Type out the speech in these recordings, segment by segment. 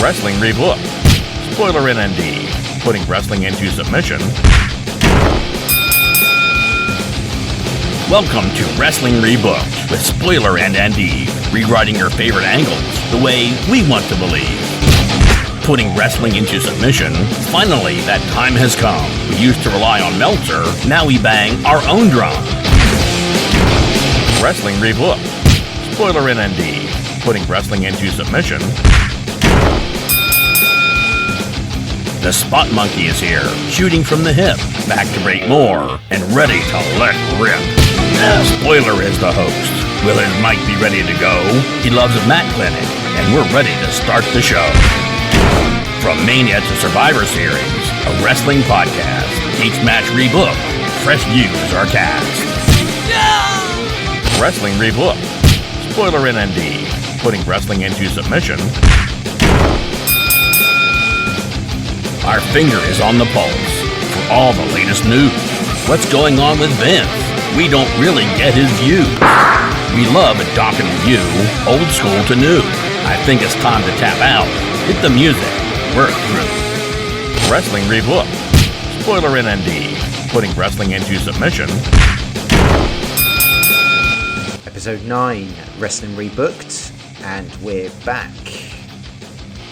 Wrestling Rebooked. Spoiler in Andeve. Putting wrestling into submission. Welcome to Wrestling Rebooked with Spoiler and Andeve, rewriting your favorite angles the way we want to believe. Putting wrestling into submission. Finally, that time has come. We used to rely on Meltzer, now we bang our own drum. Wrestling Rebooked. Spoiler in Andeve. Putting wrestling into submission. The Spot Monkey is here, shooting from the hip, back to break more, and ready to let rip. Spoiler is the host. Will his mic be ready to go? He loves a Mat Clinic, and we're ready to start the show. From Mania to Survivor Series, a wrestling podcast. Each match rebooked, fresh views are cast. Wrestling Rebooked. Spoiler in Andeve. Putting wrestling into submission. Our finger is on the pulse for all the latest news. What's going on with Vince? We don't really get his views. We love a doc and review, old school to new. I think it's time to tap out. Hit the music. We're through. Wrestling Rebooked. Spoiler in Andeve. Putting wrestling into submission. Episode 9, Wrestling Rebooked, and we're back.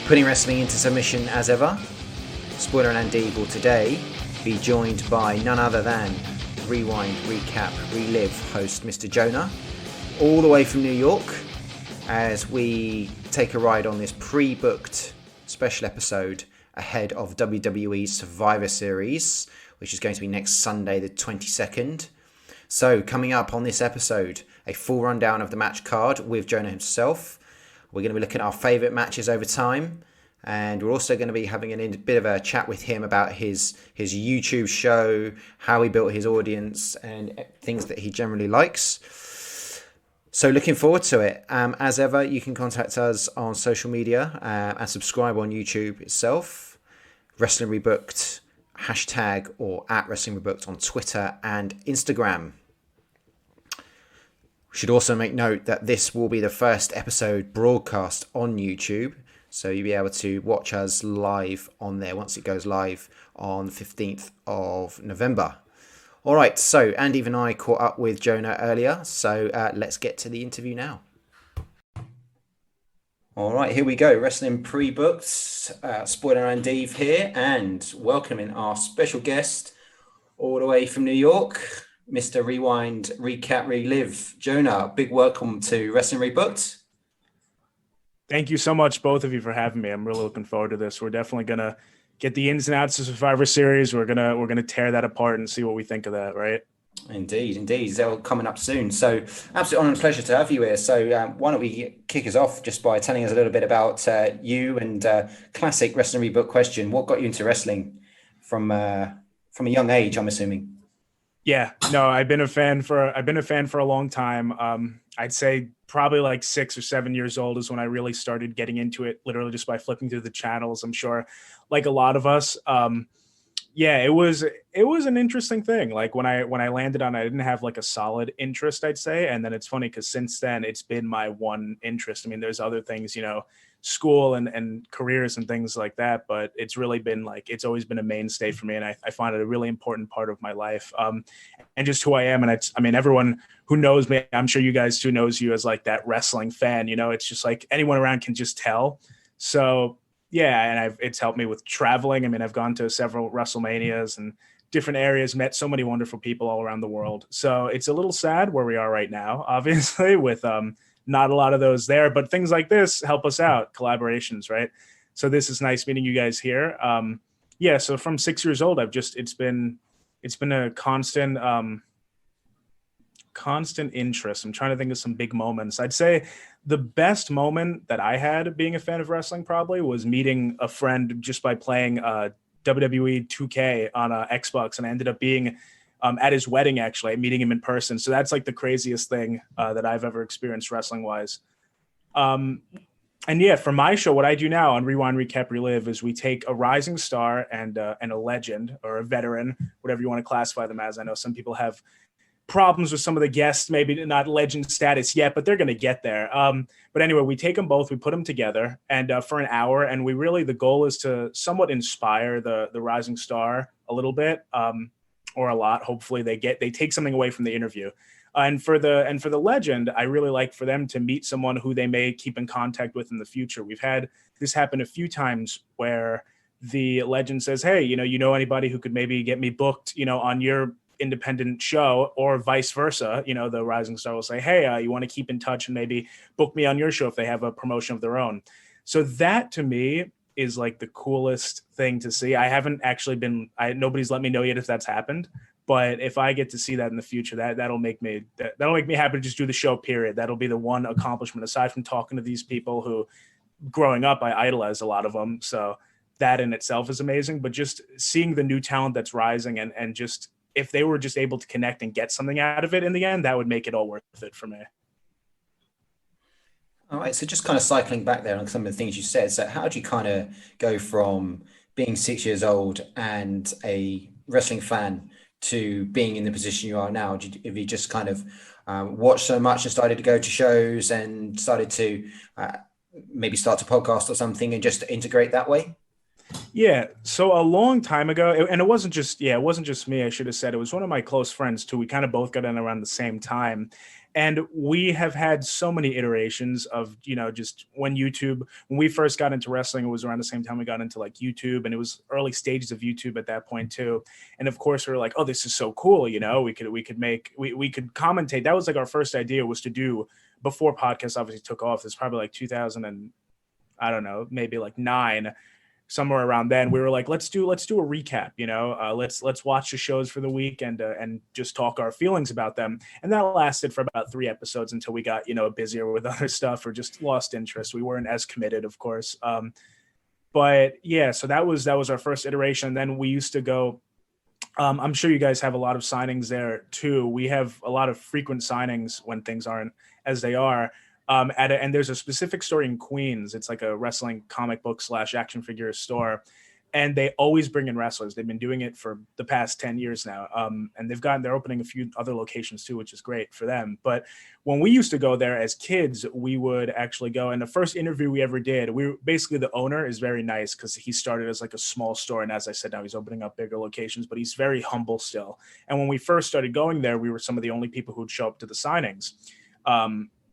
Putting wrestling into submission as ever. Spoiler and Andeve will today be joined by none other than Rewind, Recap, Relive host Mr. Jonah, all the way from New York, as we take a ride on this pre-booked special episode ahead of WWE Survivor Series, which is going to be next Sunday the 22nd. So coming up on this episode, a full rundown of the match card with Jonah himself. We're going to be looking at our favourite matches over time. And we're also going to be having a bit of a chat with him about his YouTube show, how he built his audience, and things that he generally likes. So looking forward to it. As ever, you can contact us on social media and subscribe on YouTube itself. Wrestling Rebooked, hashtag or at Wrestling Rebooked on Twitter and Instagram. We should also make note that this will be the first episode broadcast on YouTube. So you'll be able to watch us live on there once it goes live on the 15th of November. All right, so Andeve and I caught up with Jonah earlier, so let's get to the interview now. All right, here we go. Wrestling pre-booked. Spoiler Andeve here, and welcoming our special guest all the way from New York, Mr. Rewind, Recap, Relive. Jonah, big welcome to Wrestling Rebooked. Thank you so much, both of you, for having me. I'm really looking forward to this. We're definitely gonna get the ins and outs of Survivor Series. We're gonna tear that apart and see what we think of that, right? Indeed. They're all coming up soon. So, absolute honor and pleasure to have you here. So, why don't we kick us off just by telling us a little bit about you and classic Wrestling Rebooked question: what got you into wrestling from a young age? I'm assuming. Yeah, no, I've been a fan for a long time. I'd say probably like 6 or 7 years old is when I really started getting into it, literally just by flipping through the channels. I'm sure, like a lot of us. Yeah, it was an interesting thing. Like when I landed on it, I didn't have like a solid interest, I'd say. And then it's funny because since then it's been my one interest. I mean, there's other things, school and careers and things like that, but it's really been it's always been a mainstay for me. And I find it a really important part of my life. And just who I am. And I mean, everyone who knows me, I'm sure you guys too knows you as like that wrestling fan, it's just like anyone around can just tell. So yeah. And it's helped me with traveling. I mean, I've gone to several WrestleManias and different areas, met so many wonderful people all around the world. So it's a little sad where we are right now, obviously, with not a lot of those there, but things like this help us out, collaborations, right? So this is nice meeting you guys here. Yeah, so from 6 years old, it's been a constant interest. I'm trying to think of some big moments. I'd say the best moment that I had being a fan of wrestling probably was meeting a friend just by playing WWE 2K on Xbox, and I ended up being at his wedding, actually, meeting him in person. So that's like the craziest thing that I've ever experienced wrestling-wise. And yeah, for my show, what I do now on Rewind, Recap, Relive is we take a rising star and a legend or a veteran, whatever you want to classify them as. I know some people have problems with some of the guests, maybe not legend status yet, but they're going to get there. But anyway, we take them both, we put them together, and for an hour, and we really, the goal is to somewhat inspire the rising star a little bit, or a lot. Hopefully, they take something away from the interview. And for the legend, I really like for them to meet someone who they may keep in contact with in the future. We've had this happen a few times where the legend says, "Hey, you know anybody who could maybe get me booked, on your independent show," or vice versa. The rising star will say, "Hey, you want to keep in touch and maybe book me on your show if they have a promotion of their own." So that to me is like the coolest thing to see. I haven't actually nobody's let me know yet if that's happened. But if I get to see that in the future, that'll make me happy to just do the show, period. That'll be the one accomplishment, aside from talking to these people who, growing up, I idolized a lot of them. So that in itself is amazing. But just seeing the new talent that's rising, and just if they were just able to connect and get something out of it in the end, that would make it all worth it for me. All right, so just kind of cycling back there on some of the things you said. So how do you kind of go from being 6 years old and a wrestling fan to being in the position you are now? Have you just kind of watched so much and started to go to shows and started to maybe start a podcast or something and just integrate that way? Yeah. So a long time ago, and it wasn't just me, I should have said, it was one of my close friends too. We kind of both got in around the same time. And we have had so many iterations of, just when we first got into wrestling, it was around the same time we got into like YouTube, and it was early stages of YouTube at that point too. And of course we were like, oh, this is so cool. We could commentate. That was like our first idea, was to do, before podcasts obviously took off. It's probably like 2000 and I don't know, maybe like 9, somewhere around then. We were like, let's do a recap, let's watch the shows for the week and just talk our feelings about them. And that lasted for about 3 episodes until we got, busier with other stuff or just lost interest. We weren't as committed, of course. But yeah, so that was our first iteration. And then we used to go, I'm sure you guys have a lot of signings there too. We have a lot of frequent signings when things aren't as they are. And there's a specific store in Queens. It's like a wrestling comic book / action figure store. And they always bring in wrestlers. They've been doing it for the past 10 years now. And they're opening a few other locations too, which is great for them. But when we used to go there as kids, we would actually go. And the first interview we ever did, basically, the owner is very nice because he started as like a small store. And as I said, now he's opening up bigger locations, but he's very humble still. And when we first started going there, we were some of the only people who'd show up to the signings.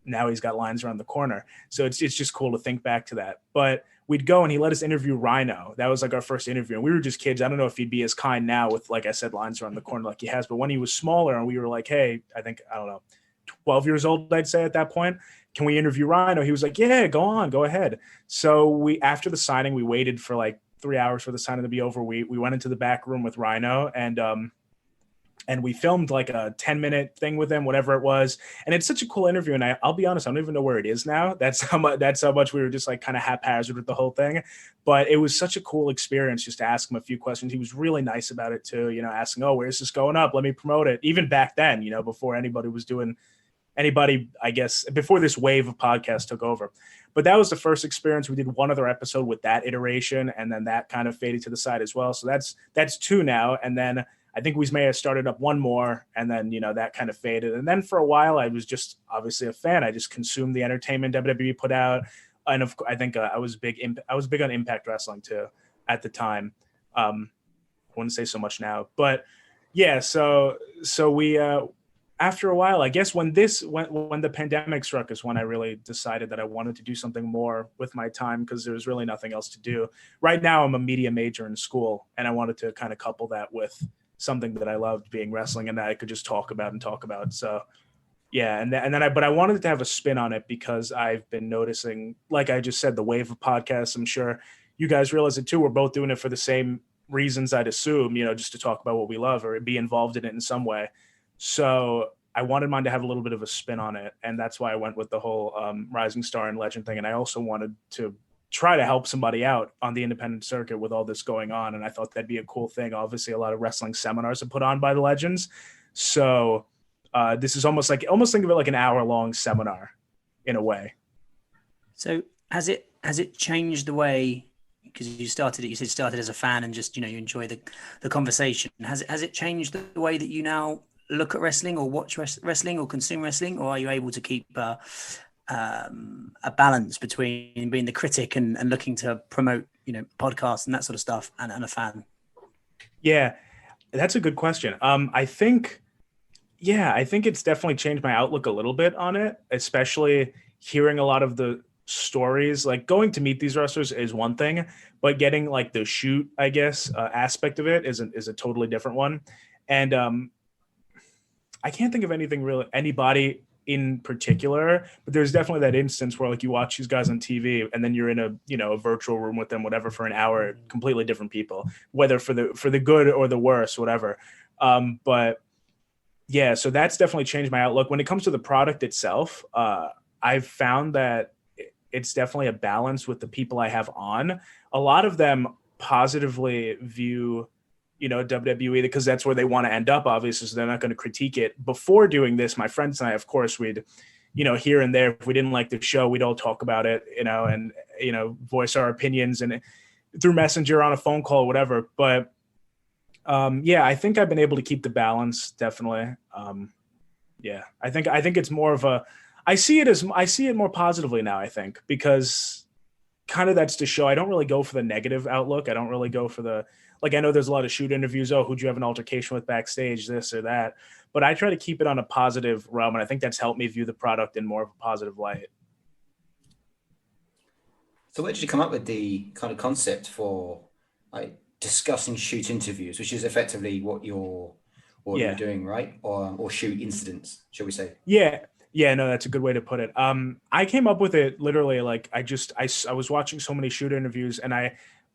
Now he's got lines around the corner. So it's just cool to think back to that. But we'd go and he let us interview Rhino. That was like our first interview. And we were just kids. I don't know if he'd be as kind now with, like I said, lines around the corner like he has. But when he was smaller and we were like, hey, I don't know, 12 years old, I'd say at that point, can we interview Rhino? He was like, yeah, go on, go ahead. So after the signing, we waited for like 3 hours for the signing to be over. We went into the back room with Rhino and we filmed like a 10-minute thing with him, whatever it was. And it's such a cool interview. And I'll be honest, I don't even know where it is now. That's how much we were just like kind of haphazard with the whole thing. But it was such a cool experience just to ask him a few questions. He was really nice about it too, asking, oh, where's this going up? Let me promote it. Even back then, before I guess, before this wave of podcasts took over. But that was the first experience. We did one other episode with that iteration, and then that kind of faded to the side as well. So that's 2 now. And then I think we may have started up one more, and then, that kind of faded. And then for a while, I was just obviously a fan. I just consumed the entertainment WWE put out. And I think I was big on Impact Wrestling too at the time. I wouldn't say so much now, but yeah. So we, after a while, I guess when the pandemic struck is when I really decided that I wanted to do something more with my time, because there was really nothing else to do. Right now, I'm a media major in school, and I wanted to kind of couple that with something that I loved, being wrestling, and that I could just talk about. So yeah. But I wanted to have a spin on it because I've been noticing, like I just said, the wave of podcasts. I'm sure you guys realize it too. We're both doing it for the same reasons, I'd assume, just to talk about what we love or be involved in it in some way. So I wanted mine to have a little bit of a spin on it. And that's why I went with the whole Rising Star and Legend thing. And I also wanted to try to help somebody out on the independent circuit with all this going on. And I thought that'd be a cool thing. Obviously, a lot of wrestling seminars are put on by the Legends. So this is almost think of it like an hour-long seminar in a way. So has it changed the way, because you started as a fan and just, you enjoy the conversation. Has it changed the way that you now look at wrestling or watch wrestling or consume wrestling, or are you able to keep a balance between being the critic and looking to promote, podcasts and that sort of stuff, and a fan? Yeah, that's a good question. I think it's definitely changed my outlook a little bit on it, especially hearing a lot of the stories. Like, going to meet these wrestlers is one thing, but getting like the shoot, I guess, aspect of it is a totally different one. And I can't think of anybody in particular, but there's definitely that instance where like you watch these guys on TV and then you're in a virtual room with them, whatever, for an hour, completely different people, whether for the good or the worse, whatever. But yeah, so that's definitely changed my outlook. When it comes to the product itself, I've found that it's definitely a balance with the people I have on. A lot of them positively view, WWE, because that's where they want to end up, obviously, so they're not going to critique it. Before doing this, my friends and I, of course, we'd, here and there, if we didn't like the show, we'd all talk about it, and, voice our opinions and through Messenger, on a phone call, whatever. But I think I've been able to keep the balance, definitely. I think it's more of I see it more positively now, I think, because kind of that's the show. I don't really go for the negative outlook. I don't really go for the, like, I know there's a lot of shoot interviews. Oh, who'd you have an altercation with backstage, this or that. But I try to keep it on a positive realm, and I think that's helped me view the product in more of a positive light. So where did you come up with the kind of concept for like discussing shoot interviews, which is effectively what you're doing, right? Or shoot incidents, shall we say? Yeah, no, that's a good way to put it. I came up with it literally like I was watching so many shoot interviews, and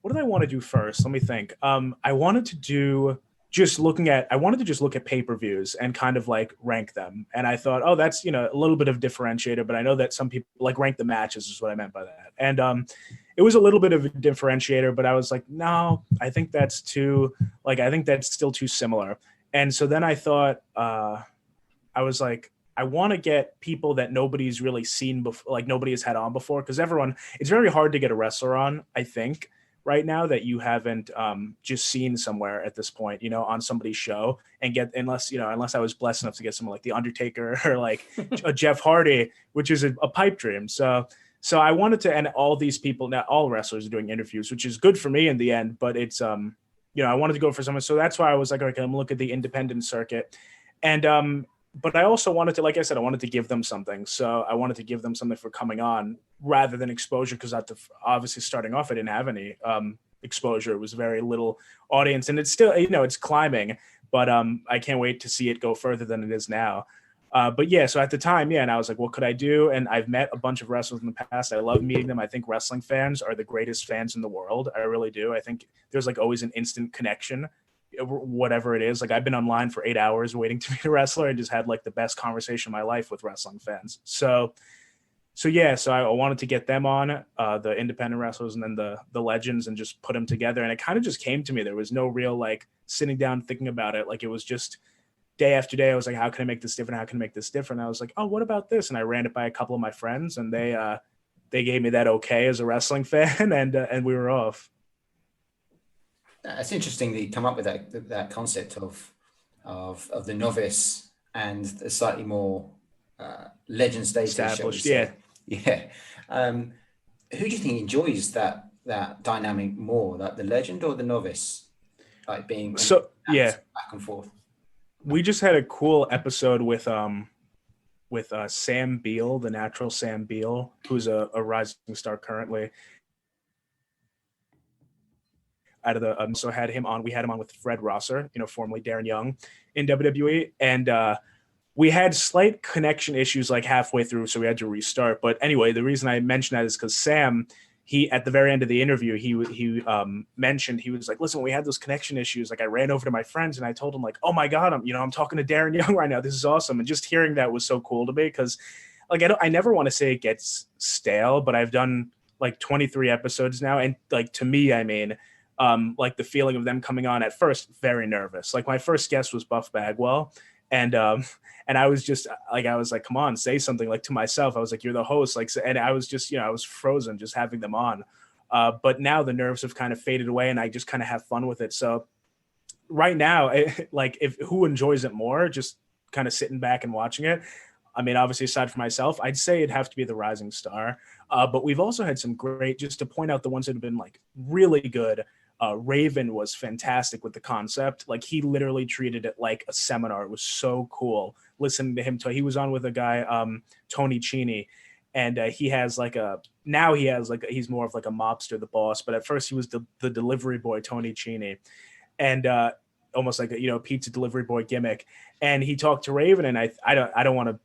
what did I want to do first? Let me think. I wanted to just look at pay-per-views and kind of like rank them. And I thought, oh, that's, a little bit of differentiator, but I know that some people like rank the matches is what I meant by that. And it was a little bit of a differentiator, but I was like, no, I think that's still too similar. And so then I thought, I was like, I want to get people that nobody's really seen before, like nobody has had on before, because it's very hard to get a wrestler on, I think, right now that you haven't just seen somewhere at this point, on somebody's show, and unless I was blessed enough to get someone like The Undertaker or like a Jeff Hardy, which is a pipe dream. So I wanted to, and all these people, now all wrestlers are doing interviews, which is good for me in the end, but it's, I wanted to go for someone. So that's why I was like, okay, I'm gonna look at the independent circuit. And, but I also wanted to, like I said, I wanted to give them something. So I wanted to give them something for coming on rather than exposure, because obviously starting off, I didn't have any exposure. It was very little audience, and it's still, it's climbing, but I can't wait to see it go further than it is now. But yeah, so at the time, and I was like, what could I do? And I've met a bunch of wrestlers in the past. I love meeting them. I think wrestling fans are the greatest fans in the world. I really do. I think there's like always an instant connection, whatever it is. Like, I've been online for 8 hours waiting to meet a wrestler and just had like the best conversation of my life with wrestling fans. So I wanted to get them on, the independent wrestlers, and then the legends, and just put them together. And it kind of just came to me. There was no real like sitting down thinking about it. Like, it was just day after day. I was like, how can I make this different? How can I make this different? I was like, oh, what about this? And I ran it by a couple of my friends, and they gave me that okay as a wrestling fan, and we were off. It's interesting that you come up with that concept of the novice and the slightly more legend status. Established, yeah. Who do you think enjoys that dynamic more, like the legend or the novice, like being back and forth? We just had a cool episode with Sam Beal, the natural Sam Beal, who's a rising star currently. Out of the so had him on. We had him on with Fred Rosser, formerly Darren Young in WWE, and we had slight connection issues like halfway through, so we had to restart. But anyway, the reason I mentioned that is because Sam, he at the very end of the interview, he mentioned, he was like, "Listen, we had those connection issues. Like, I ran over to my friends and I told them like, oh my God, I'm talking to Darren Young right now. This is awesome." And just hearing that was so cool to me, because like I never want to say it gets stale, but I've done like 23 episodes now, and like to me, I mean, like the feeling of them coming on at first, very nervous. Like, my first guest was Buff Bagwell, and I was just like, I was like, come on, say something, like to myself. I was like, you're the host. Like, and I was just, I was frozen just having them on. But now the nerves have kind of faded away, and I just kind of have fun with it. So right now, like, if who enjoys it more, just kind of sitting back and watching it. I mean, obviously, aside from myself, I'd say it'd have to be the Rising Star. But we've also had some great, just to point out the ones that have been like really good. Raven was fantastic with the concept. Like he literally treated it like a seminar. It was so cool listening to him. He was on with a guy, Tony Cini, and he's more of like a mobster, the boss. But at first he was the delivery boy, Tony Cini, and almost like a pizza delivery boy gimmick. And he talked to Raven, and I don't want to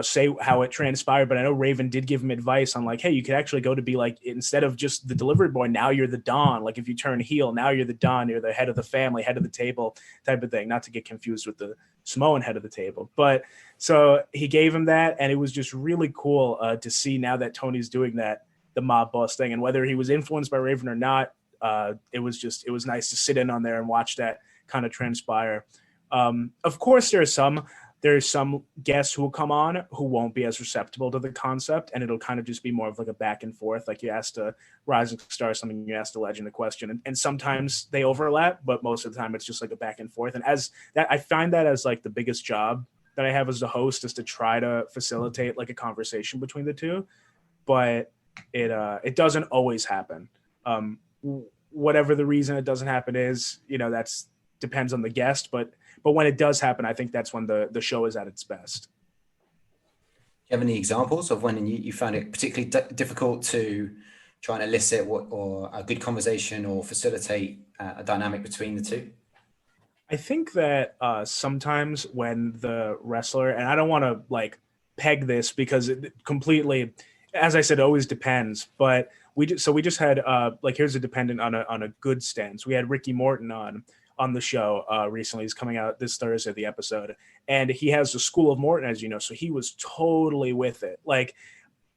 say how it transpired, but I know Raven did give him advice on like, hey, you could actually go to be like, instead of just the delivery boy, now you're the Don. Like if you turn heel, now you're the Don, you're the head of the family, head of the table type of thing, not to get confused with the Samoan head of the table. But so he gave him that, and it was just really cool to see now that Tony's doing that, the mob boss thing. And whether he was influenced by Raven or not, it was nice to sit in on there and watch that kind of transpire. Of course, there's some guests who will come on who won't be as receptive to the concept, and it'll kind of just be more of like a back and forth. Like you asked a Rising Star something, you asked a Legend a question, and sometimes they overlap, but most of the time it's just like a back and forth. And as that, I find that as like the biggest job that I have as a host is to try to facilitate like a conversation between the two, but it doesn't always happen. Whatever the reason it doesn't happen is, that's depends on the guest, but when it does happen, I think that's when the show is at its best. Do you have any examples of when you found it particularly difficult to try and elicit or a good conversation or facilitate a dynamic between the two? I think that sometimes when the wrestler, and I don't want to like peg this because it completely, as I said, it always depends, but we just had like, here's a dependent on a good stance. We had Ricky Morton on the show recently. He's coming out this Thursday, the episode, and he has the School of Morton, as you know, so he was totally with it. Like,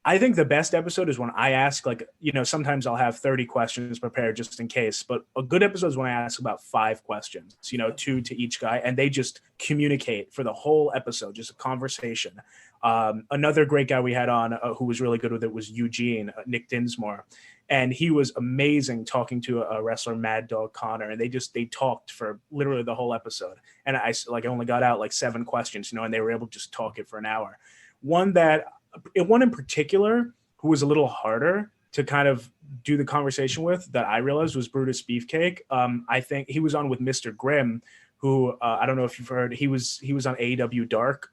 I think the best episode is when I ask, like, sometimes I'll have 30 questions prepared just in case, but a good episode is when I ask about 5 questions, 2 to each guy, and they just communicate for the whole episode, just a conversation. Another great guy we had on who was really good with it was Eugene, Nick Dinsmore. And he was amazing talking to a wrestler, Mad Dog Connor. And they talked for literally the whole episode. And I only got out like 7 questions, and they were able to just talk it for an hour. One in particular who was a little harder to kind of do the conversation with that I realized was Brutus Beefcake. I think he was on with Mr. Grimm, who I don't know if you've heard, he was on AEW Dark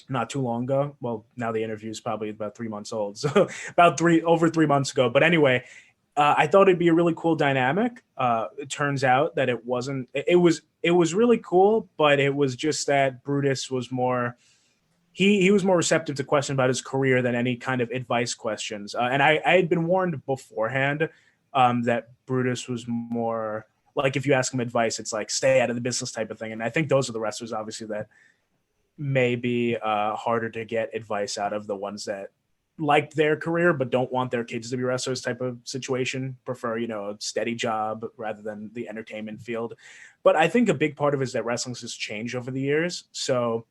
not too long ago. Well, now the interview is probably about 3 months old, so over 3 months ago. But anyway, I thought it'd be a really cool dynamic. It turns out that it wasn't. It was really cool, but it was just that Brutus was more. He was more receptive to questions about his career than any kind of advice questions. And I had been warned beforehand that Brutus was more like, if you ask him advice, it's like stay out of the business type of thing. And I think those are the wrestlers, obviously, that may be harder to get advice out of, the ones that liked their career but don't want their kids to be wrestlers type of situation, prefer, a steady job rather than the entertainment field. But I think a big part of it is that wrestling has changed over the years. So,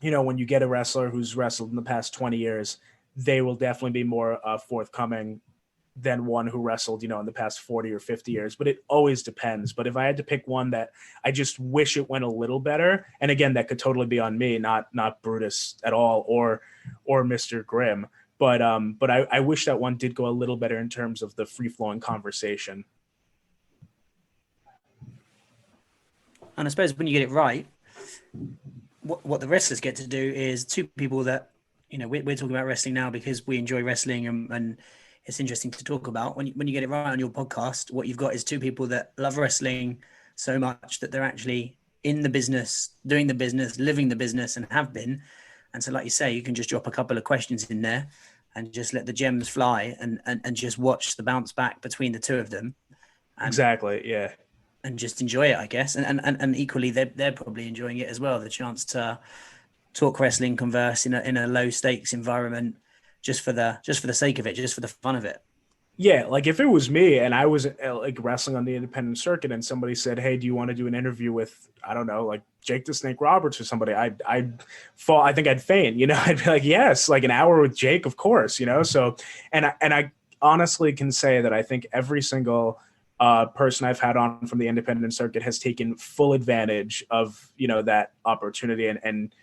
when you get a wrestler who's wrestled in the past 20 years, they will definitely be more forthcoming than one who wrestled, in the past 40 or 50 years. But it always depends. But if I had to pick one that I just wish it went a little better, and again, that could totally be on me, not Brutus at all, or Mr. Grimm. But I wish that one did go a little better in terms of the free-flowing conversation. And I suppose when you get it right, what the wrestlers get to do is 2 people that, we're talking about wrestling now because we enjoy wrestling and it's interesting to talk about. When you get it right on your podcast, what you've got is 2 people that love wrestling so much that they're actually in the business, doing the business, living the business, and have been. And so, like you say, you can just drop a couple of questions in there and just let the gems fly and just watch the bounce back between the 2 of them. Exactly. Yeah. And just enjoy it, I guess. And equally, they're probably enjoying it as well. The chance to talk wrestling, converse in a low stakes environment, just for the sake of it, just for the fun of it. Yeah, like if it was me and I was like wrestling on the independent circuit and somebody said, "Hey, do you want to do an interview with, I don't know, like Jake the Snake Roberts or somebody?" I'd fall. I think I'd faint. I'd be like, "Yes, like an hour with Jake, of course." So, and I honestly can say that I think every single person I've had on from the independent circuit has taken full advantage of, that opportunity and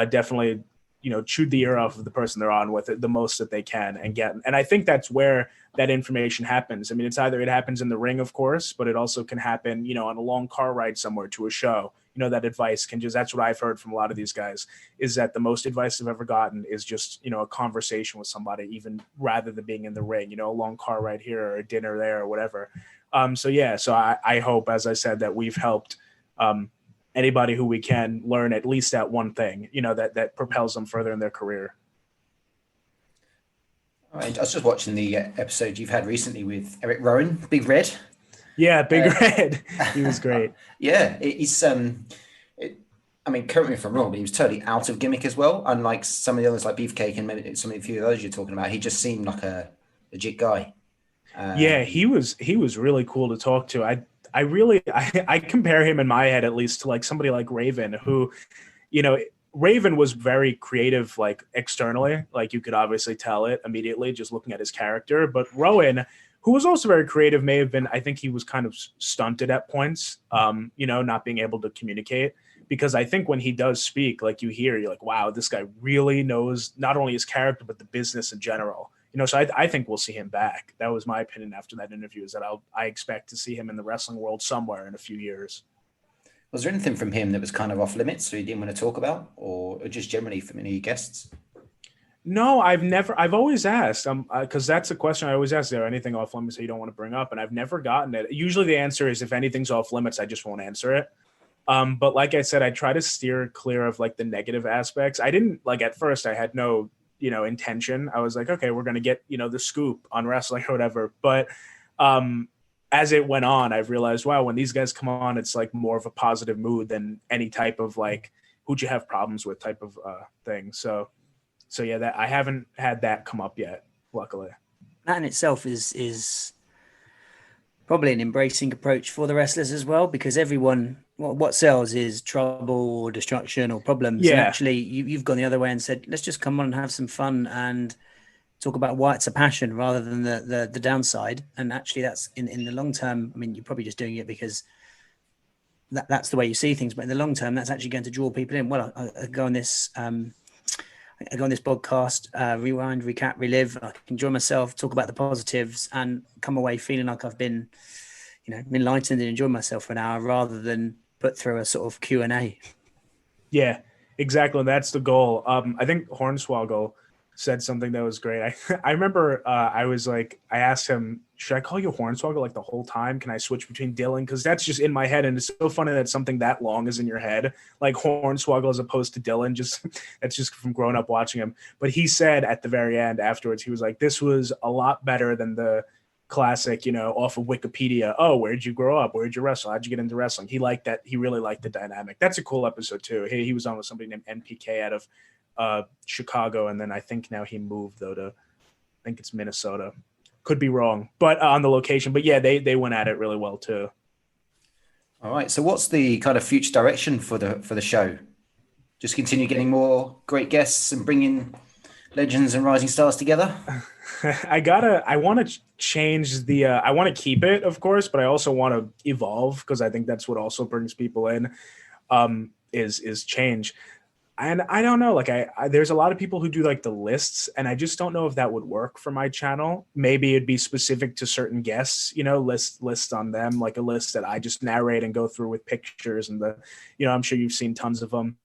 definitely, chewed the ear off of the person they're on with it the most that they can and get. And I think that's where that information happens. I mean, it's either it happens in the ring, of course, but it also can happen, on a long car ride somewhere to a show. That advice can that's what I've heard from a lot of these guys, is that the most advice I've ever gotten is just, a conversation with somebody, even rather than being in the ring, a long car ride here or a dinner there or whatever. So I hope, as I said, that we've helped anybody who we can learn at least that one thing, that propels them further in their career. All right. I was just watching the episode you've had recently with Eric Rowan, Big Red. Yeah, Big Red. He was great. Yeah, he's I mean, correct me if I'm wrong, but he was totally out of gimmick as well. Unlike some of the others like Beefcake and maybe some of the few of those you're talking about, he just seemed like a legit guy. Yeah, he was really cool to talk to. I compare him in my head at least to like somebody like Raven, who, Raven was very creative, like externally, like you could obviously tell it immediately just looking at his character. But Rowan, who was also very creative, may have been, I think he was kind of stunted at points, not being able to communicate. Because I think when he does speak, like you're like, wow, this guy really knows not only his character, but the business in general. So I think we'll see him back. That was my opinion after that interview, is that I expect to see him in the wrestling world somewhere in a few years. Was there anything from him that was kind of off limits, so he didn't want to talk about, or just generally from any guests? No, I've always asked, because that's a question I always ask. Is there anything off limits that you don't want to bring up? And I've never gotten it. Usually the answer is if anything's off limits, I just won't answer it. But like I said, I try to steer clear of like the negative aspects. I didn't like at first I had no, intention. I was like, okay, we're going to get, the scoop on wrestling or whatever. But, as it went on, I've realized, wow, when these guys come on, it's like more of a positive mood than any type of like, who'd you have problems with type of thing. So yeah, that I haven't had that come up yet, luckily. That in itself is probably an embracing approach for the wrestlers as well, because everyone, what sells is trouble or destruction or problems. Yeah. And actually, you've gone the other way and said, let's just come on and have some fun and talk about why it's a passion rather than the downside. And actually, that's in the long term. I mean, you're probably just doing it because that's the way you see things. But in the long term, that's actually going to draw people in. Well, I go on this. I go on this podcast, rewind, recap, relive. I can enjoy myself, talk about the positives, and come away feeling like I've been, enlightened and enjoyed myself for an hour rather than put through a sort of Q&A. Yeah, exactly. That's the goal. I think Hornswoggle said something that was great. I remember I was like, I asked him, should I call you Hornswoggle like the whole time? Can I switch between Dylan? Because that's just in my head. And it's so funny that something that long is in your head, like Hornswoggle as opposed to Dylan. That's just from growing up watching him. But he said at the very end afterwards, he was like, this was a lot better than the classic, off of Wikipedia. Oh, where'd you grow up? Where'd you wrestle? How'd you get into wrestling? He liked that. He really liked the dynamic. That's a cool episode too. He was on with somebody named NPK out of Chicago, and then I think now he moved though to, I think it's Minnesota. Could be wrong, but on the location. But yeah, they went at it really well too. All right. So what's the kind of future direction for the show? Just continue getting more great guests and bringing legends and rising stars together? I want to change the, I want to keep it, of course, but I also want to evolve because I think that's what also brings people in, is change. And I don't know, like I there's a lot of people who do like the lists, and I just don't know if that would work for my channel. Maybe it'd be specific to certain guests, lists on them, like a list that I just narrate and go through with pictures and I'm sure you've seen tons of them.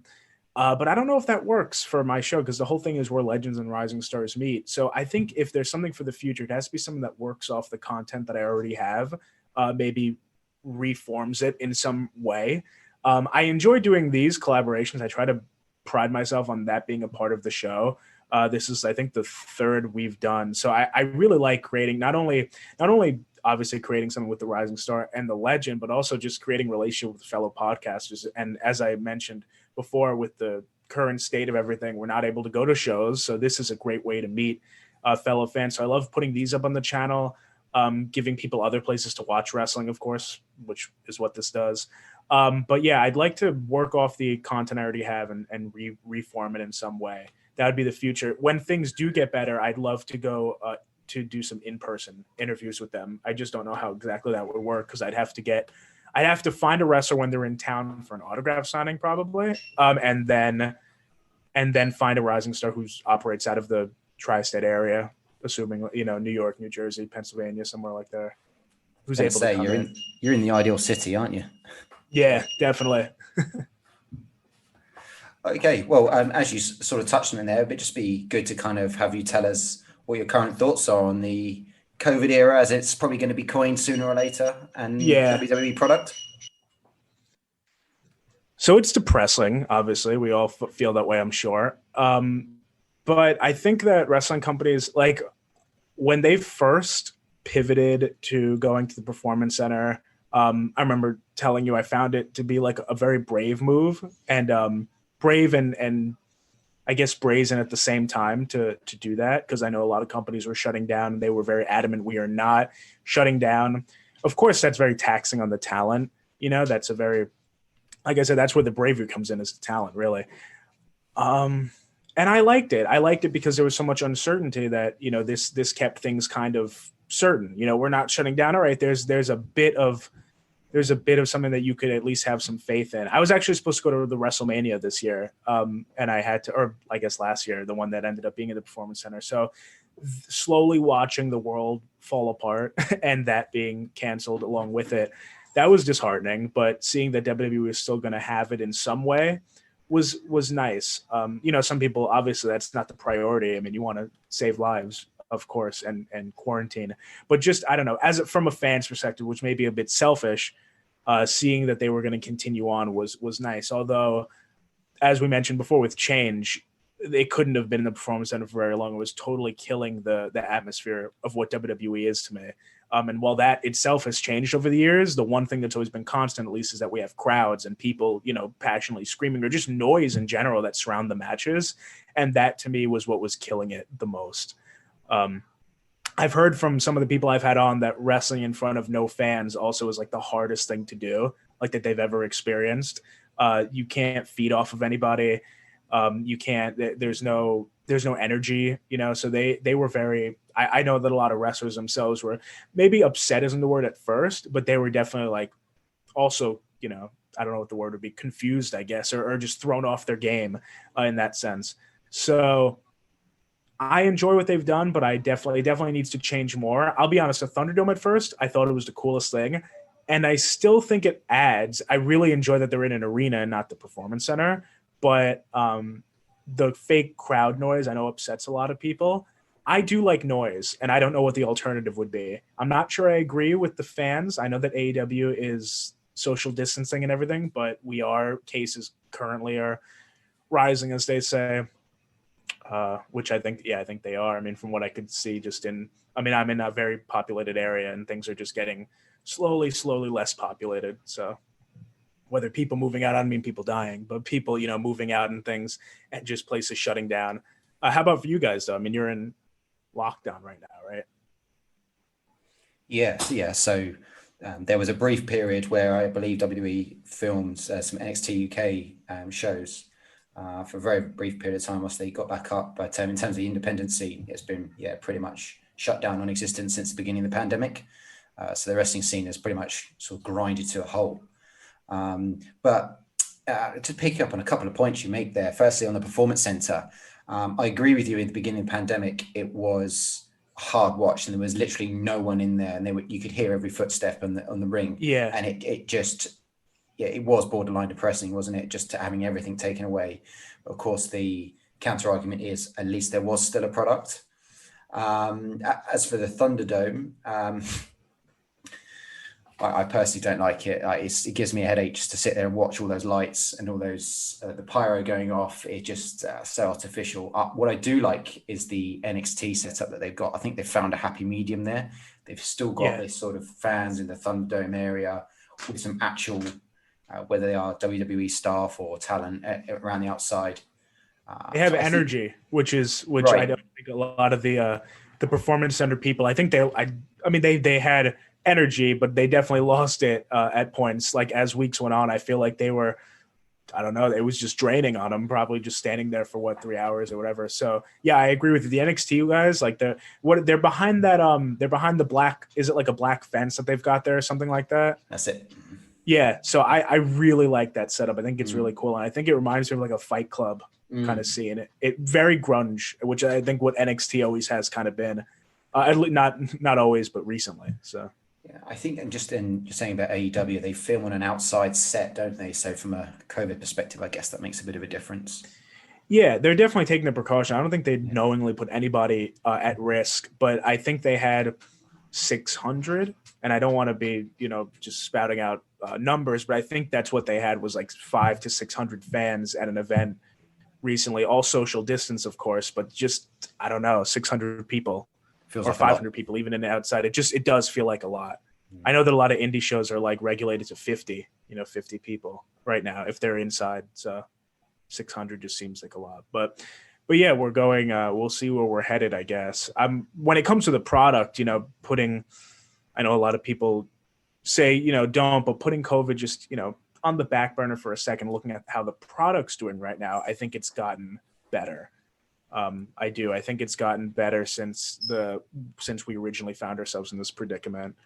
But I don't know if that works for my show because the whole thing is where legends and rising stars meet. So I think if there's something for the future, it has to be something that works off the content that I already have, maybe reforms it in some way. I enjoy doing these collaborations. I try to pride myself on that being a part of the show. This is, I think, the third we've done. So I really like creating not only obviously creating something with the rising star and the legend, but also just creating relationship with fellow podcasters. And as I mentioned before, with the current state of everything, we're not able to go to shows. So this is a great way to meet fellow fans. So I love putting these up on the channel, giving people other places to watch wrestling, of course, which is what this does. But yeah, I'd like to work off the content I already have and reform it in some way. That would be the future. When things do get better, I'd love to go to do some in-person interviews with them. I just don't know how exactly that would work, because I'd have to find a wrestler when they're in town for an autograph signing, probably, and then find a rising star who operates out of the tri-state area, assuming New York, New Jersey, Pennsylvania, somewhere like there. Who's able to come in? You're in the ideal city, aren't you? Yeah, definitely. Okay, well, as you sort of touched on there, it'd just be good to kind of have you tell us what your current thoughts are on the COVID era, as it's probably going to be coined sooner or later, and WWE product. So it's depressing, obviously. We all feel that way, I'm sure. But I think that wrestling companies, like when they first pivoted to going to the Performance Center, I remember telling you I found it to be like a very brave move, and brave and I guess brazen at the same time to do that, because I know a lot of companies were shutting down and they were very adamant we are not shutting down. Of course, that's very taxing on the talent. That's a very, like I said, that's where the bravery comes in, as the talent, really. And I liked it. I liked it because there was so much uncertainty that, this kept things kind of certain. We're not shutting down. All right, there's a bit of something that you could at least have some faith in. I was actually supposed to go to the WrestleMania this year, and I had to, or I guess last year, the one that ended up being in the Performance Center. So slowly watching the world fall apart and that being canceled along with it, that was disheartening. But seeing that WWE was still going to have it in some way was nice. Some people, obviously that's not the priority. I mean, you want to save lives, of course, and quarantine. But just, I don't know, from a fan's perspective, which may be a bit selfish, seeing that they were going to continue on was nice. Although, as we mentioned before, with change, they couldn't have been in the Performance Center for very long. It was totally killing the atmosphere of what WWE is to me. And while that itself has changed over the years, the one thing that's always been constant, at least, is that we have crowds and people, passionately screaming, or just noise in general that surround the matches. And that, to me, was what was killing it the most. I've heard from some of the people I've had on that wrestling in front of no fans also is like the hardest thing to do, like that they've ever experienced. You can't feed off of anybody. You can't, there's no energy, so they were very, I know that a lot of wrestlers themselves were maybe upset isn't the word at first, but they were definitely like also, I don't know what the word would be, confused, I guess, or just thrown off their game in that sense. So I enjoy what they've done, but I definitely needs to change more. I'll be honest, the Thunderdome at first, I thought it was the coolest thing. And I still think it adds. I really enjoy that they're in an arena and not the Performance Center. But the fake crowd noise, I know, upsets a lot of people. I do like noise, and I don't know what the alternative would be. I'm not sure I agree with the fans. I know that AEW is social distancing and everything, but cases currently are rising, as they say. Which I think they are. I mean, from what I could see, I'm in a very populated area, and things are just getting slowly less populated. So whether people moving out, I don't mean people dying, but people, moving out and things, and just places shutting down. How about for you guys, though? I mean, you're in lockdown right now, right? Yeah. So there was a brief period where I believe WWE filmed some NXT UK shows. For a very brief period of time once they got back up. But in terms of the independent scene, it's been pretty much shut down, non-existent since the beginning of the pandemic. So the wrestling scene has pretty much sort of grinded to a halt. But to pick up on a couple of points you make there, firstly on the Performance Center, I agree with you. In the beginning of the pandemic, it was a hard watch, and there was literally no one in there, and you could hear every footstep on the ring. Yeah, and it just. Yeah, it was borderline depressing, wasn't it? Just having everything taken away. Of course, the counter argument is at least there was still a product. As for the Thunderdome, I personally don't like it. It gives me a headache just to sit there and watch all those lights and all those the pyro going off. It just so artificial. What I do like is the NXT setup that they've got. I think they've found a happy medium there. They've still got this sort of fans in the Thunderdome area with some actual. Whether they are WWE staff or talent around the outside. They have energy, which right. I don't think a lot of the Performance Center people, I think they had energy, but they definitely lost it at points. Like as weeks went on, I feel like they were I don't know. It was just draining on them, probably just standing there for 3 hours or whatever. So yeah, I agree with you. The NXT guys, like they're behind that, they're behind the black, is it like a black fence that they've got there or something like that? That's it. Yeah. So I really like that setup. I think it's really cool. And I think it reminds me of like a Fight Club kind of scene. It very grunge, which I think what NXT always has kind of been, not always, but recently. So. Yeah, I think, and just saying about AEW, they film on an outside set, don't they? So from a COVID perspective, I guess that makes a bit of a difference. Yeah, they're definitely taking the precaution. I don't think they'd knowingly put anybody at risk, but I think they had 600, and I don't want to be, just spouting out numbers, but I think that's what they had was like 500 to 600 fans at an event recently, all social distance, of course, but just, I don't know, 600 people. Feels or like 500 people, even in the outside. It does feel like a lot. I know that a lot of indie shows are like regulated to 50 people right now if they're inside. So 600 just seems like a lot. But yeah, we're going. We'll see where we're headed, I guess. When it comes to the product, I know a lot of people say, don't, but putting COVID just, on the back burner for a second, looking at how the product's doing right now, I think it's gotten better. I do. I think it's gotten better since we originally found ourselves in this predicament.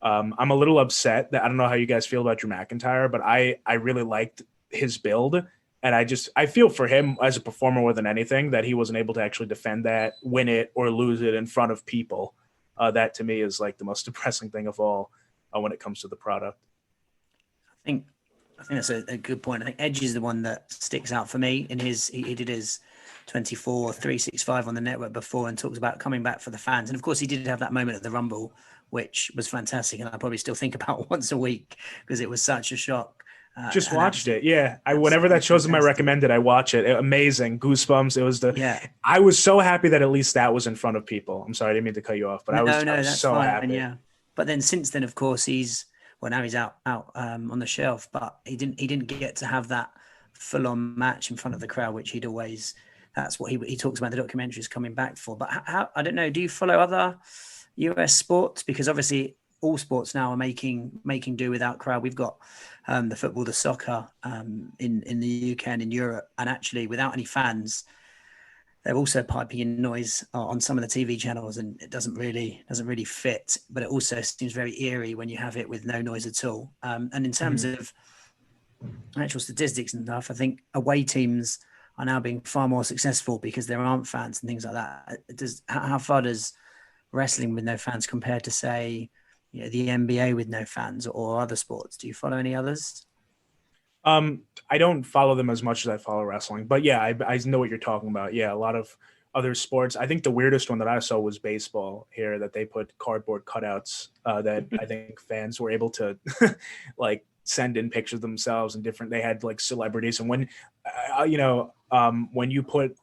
I'm a little upset that I don't know how you guys feel about Drew McIntyre, but I really liked his build, and I feel for him as a performer more than anything that he wasn't able to actually defend that, win it, or lose it in front of people. That to me is like the most depressing thing of all when it comes to the product. I think that's a good point. I think Edge is the one that sticks out for me. He did his 24 365 on the network before and talks about coming back for the fans, and of course he did have that moment at the Rumble, which was fantastic, and I probably still think about once a week because it was such a shock. Just watched it. Yeah. Whenever that shows in my recommended, I watch it. Amazing. Goosebumps. It was I was so happy that at least that was in front of people. I'm sorry, I didn't mean to cut you off, but I was so fine. happy. And yeah. But then since then, of course, now he's out on the shelf, but he didn't get to have that full on match in front of the crowd, which that's what he talks about the documentaries coming back for. But how, I don't know, do you follow other US sports? Because obviously all sports now are making do without crowd. We've got the football, the soccer in the UK and in Europe, and actually without any fans, they're also piping in noise on some of the TV channels, and it doesn't really fit. But it also seems very eerie when you have it with no noise at all. And in terms of actual statistics and stuff, I think away teams are now being far more successful because there aren't fans and things like that. How far does wrestling with no fans compare to, say, the NBA with no fans or other sports? Do you follow any others? I don't follow them as much as I follow wrestling, but yeah, I know what you're talking about. Yeah, a lot of other sports. I think the weirdest one that I saw was baseball here, that they put cardboard cutouts that I think fans were able to like send in pictures of themselves and different. They had like celebrities, and when when you put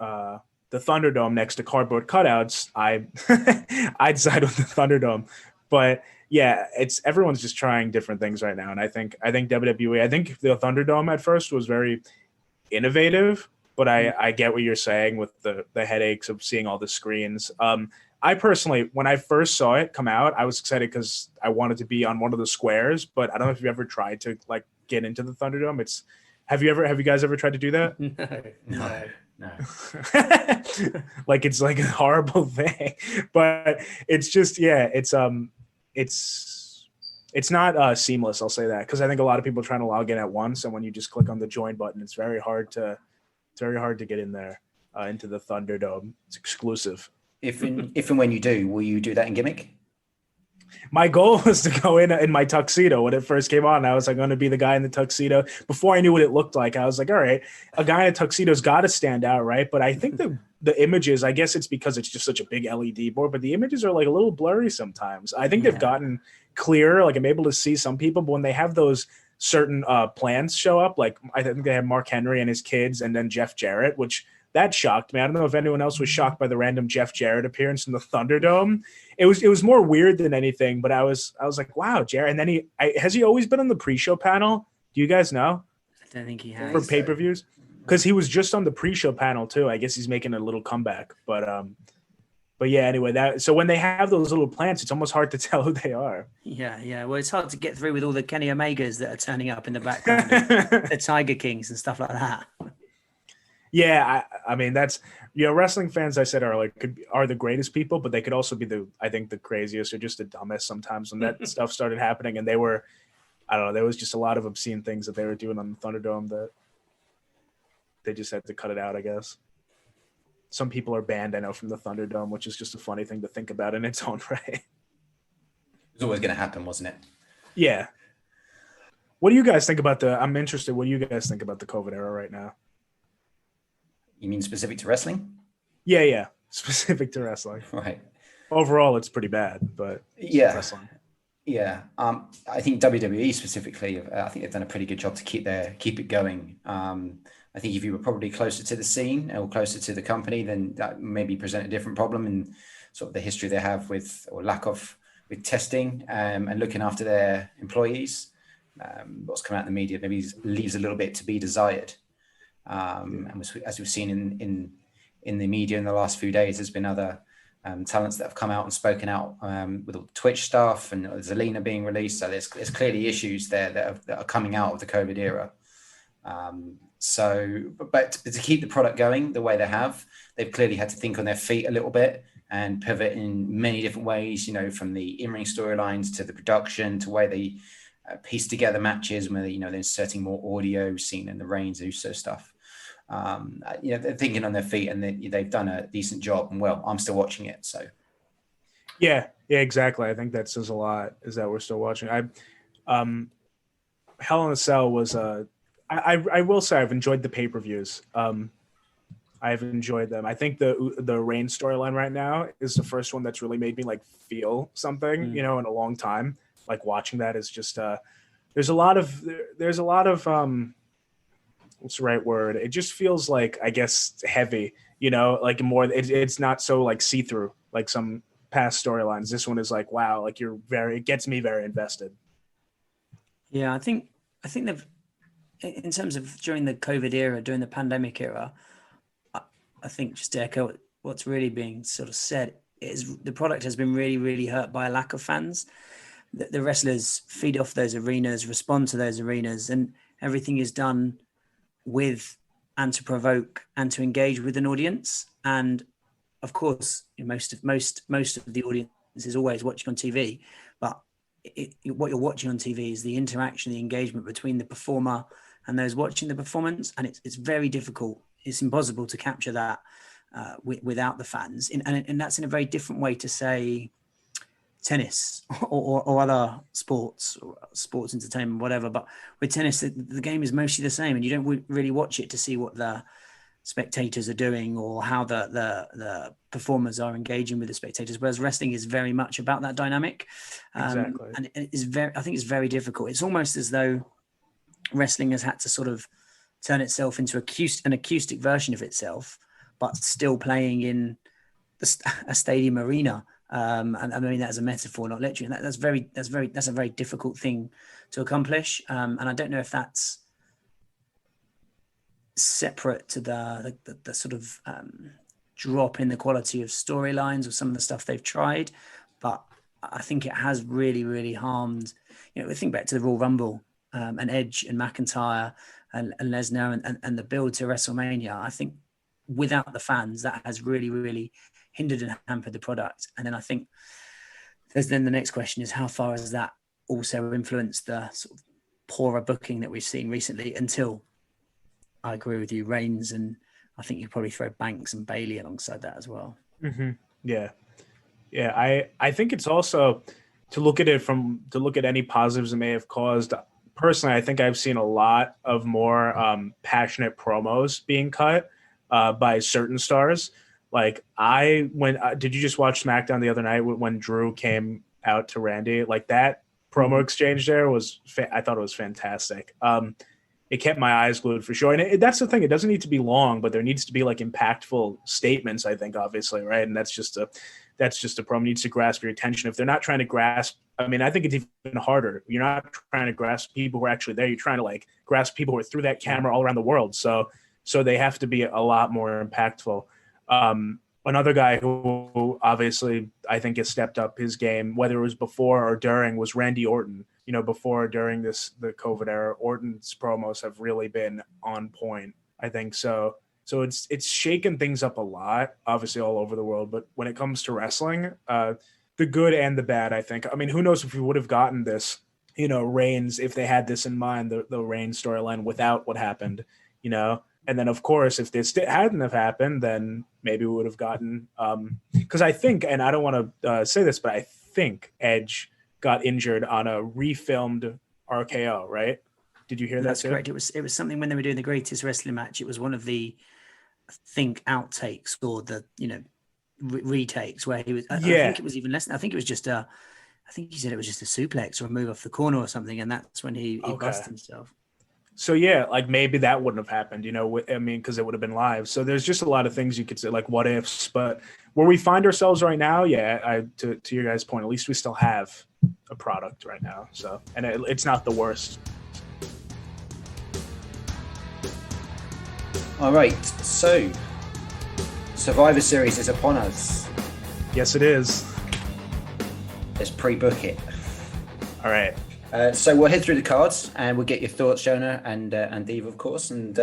the Thunderdome next to cardboard cutouts, I'd side with the Thunderdome. But yeah, everyone's just trying different things right now, and I think WWE. I think the Thunderdome at first was very innovative, but I get what you're saying with the headaches of seeing all the screens. I personally, when I first saw it come out, I was excited because I wanted to be on one of the squares. But I don't know if you've ever tried to like get into the Thunderdome. Have you guys ever tried to do that? No. Like it's like a horrible thing, but it's just it's not seamless. I'll say that, because I think a lot of people are trying to log in at once, and when you just click on the join button, it's very hard to get in there into the Thunderdome. It's exclusive. If and when you do, will you do that in gimmick? My goal was to go in my tuxedo when it first came on. I was like, going to be the guy in the tuxedo. Before I knew what it looked like, I was like, all right, a guy in a tuxedo's got to stand out, right? But I think the images, I guess it's because it's just such a big LED board, but the images are like a little blurry sometimes. I think they've gotten clearer. Like I'm able to see some people, but when they have those certain plans show up, like I think they have Mark Henry and his kids, and then Jeff Jarrett, which that shocked me. I don't know if anyone else was shocked by the random Jeff Jarrett appearance in the Thunderdome. It was more weird than anything, but I was like, wow, Jarrett. And then has he always been on the pre-show panel? Do you guys know? I don't think he has. For pay-per-views? Because he was just on the pre-show panel too. I guess he's making a little comeback. But but yeah, anyway, so when they have those little plants, it's almost hard to tell who they are. Yeah. Well, it's hard to get through with all the Kenny Omegas that are turning up in the background, and the Tiger Kings and stuff like that. Yeah, I mean that's wrestling fans, I said earlier, are the greatest people, but they could also be I think the craziest or just the dumbest sometimes. When that stuff started happening, and I don't know, there was just a lot of obscene things that they were doing on the Thunderdome that they just had to cut it out, I guess. Some people are banned, I know, from the Thunderdome, which is just a funny thing to think about in its own right. It was always going to happen, wasn't it? Yeah. What do you guys think about I'm interested, what do you guys think about the COVID era right now? You mean specific to wrestling? Yeah. Specific to wrestling. Right. Overall, it's pretty bad, but yeah. Wrestling. Yeah. I think WWE specifically, I think they've done a pretty good job to keep it going. I think if you were probably closer to the scene or closer to the company, then that maybe present a different problem in sort of the history they have with, or lack of, with testing and looking after their employees. What's come out in the media maybe leaves a little bit to be desired. And as we've seen in the media in the last few days, there's been other talents that have come out and spoken out with all the Twitch stuff, and Zelina being released. So there's clearly issues there that are coming out of the COVID era. But to keep the product going the way they have, they've clearly had to think on their feet a little bit and pivot in many different ways, from the in-ring storylines to the production to the way they piece together matches, where they're inserting more audio, seen in the Reigns Uso stuff. They're thinking on their feet, and they've done a decent job. And well, I'm still watching it, so yeah, exactly. I think that says a lot. Is that we're still watching? Hell in a Cell was I will say I've enjoyed the pay-per-views. I've enjoyed them. I think the Reigns storyline right now is the first one that's really made me feel something, in a long time. Watching that is just there's a lot of what's the right word? It just feels I guess heavy, more. It's not so see-through like some past storylines. This one is wow, it gets me very invested. Yeah, I think they've, in terms of during the COVID era, during the pandemic era, I think, just to echo what's really being sort of said, is the product has been really, really hurt by a lack of fans. The wrestlers feed off those arenas, respond to those arenas, and everything is done with and to provoke and to engage with an audience. And of course, most of the audience is always watching on TV, but what you're watching on TV is the interaction, the engagement between the performer and those watching the performance, and it's very difficult. It's impossible to capture that without the fans, and that's in a very different way to say tennis or other sports entertainment, whatever. But with tennis, the game is mostly the same, and you don't really watch it to see what the spectators are doing or how the performers are engaging with the spectators, whereas wrestling is very much about that dynamic. Exactly. And I think it's very difficult. It's almost as though wrestling has had to sort of turn itself into an acoustic version of itself, but still playing in a stadium arena. And I mean that as a metaphor, not literally. And that's a very difficult thing to accomplish. And I don't know if that's separate to the sort of drop in the quality of storylines or some of the stuff they've tried, but I think it has really, really harmed. We think back to the Royal Rumble and Edge and McIntyre and Lesnar and the build to WrestleMania. I think without the fans, that has really, really hindered and hampered the product. And then I think the next question is, how far has that also influenced the sort of poorer booking that we've seen recently, until, I agree with you, Reigns, and I think you probably throw Banks and Bailey alongside that as well. Mm-hmm. Yeah. I think it's also to look at any positives it may have caused. Personally, I think I've seen a lot of more passionate promos being cut by certain stars. Did you just watch SmackDown the other night when Drew came out to Randy? That promo exchange there was, I thought it was fantastic. It kept my eyes glued for sure. And that's the thing. It doesn't need to be long, but there needs to be impactful statements, I think, obviously, right? And that's just a promo. It needs to grasp your attention. If they're not trying to grasp, I think it's even harder. You're not trying to grasp people who are actually there. You're trying to grasp people who are through that camera all around the world. So they have to be a lot more impactful. Another guy who obviously I think has stepped up his game, whether it was before or during, was Randy Orton. Before or during the COVID era, Orton's promos have really been on point, I think. So it's shaken things up a lot, obviously all over the world. But when it comes to wrestling, the good and the bad, I think. I mean, who knows if we would have gotten this, Reigns, if they had this in mind, the Reigns storyline without what happened, And then, of course, if this hadn't have happened, then maybe we would have gotten because I think, and I don't want to say this, but I think Edge got injured on a refilmed RKO, right? Did you hear that? That's correct. It was something when they were doing the greatest wrestling match. It was one of the, I think, outtakes or the retakes where he was. I think it was even less. I think it was just I think he said it was just a suplex or a move off the corner or something, and that's when he busted himself. So yeah, like maybe that wouldn't have happened, I mean, because it would have been live. So there's just a lot of things you could say, like what ifs. But where we find ourselves right now, to your guys' point, at least we still have a product right now. So, and it's not the worst. All right, so Survivor Series is upon us. Yes, it is. Let's pre-book it. All right. So we'll head through the cards and we'll get your thoughts, Jonah and Andeve, of course, and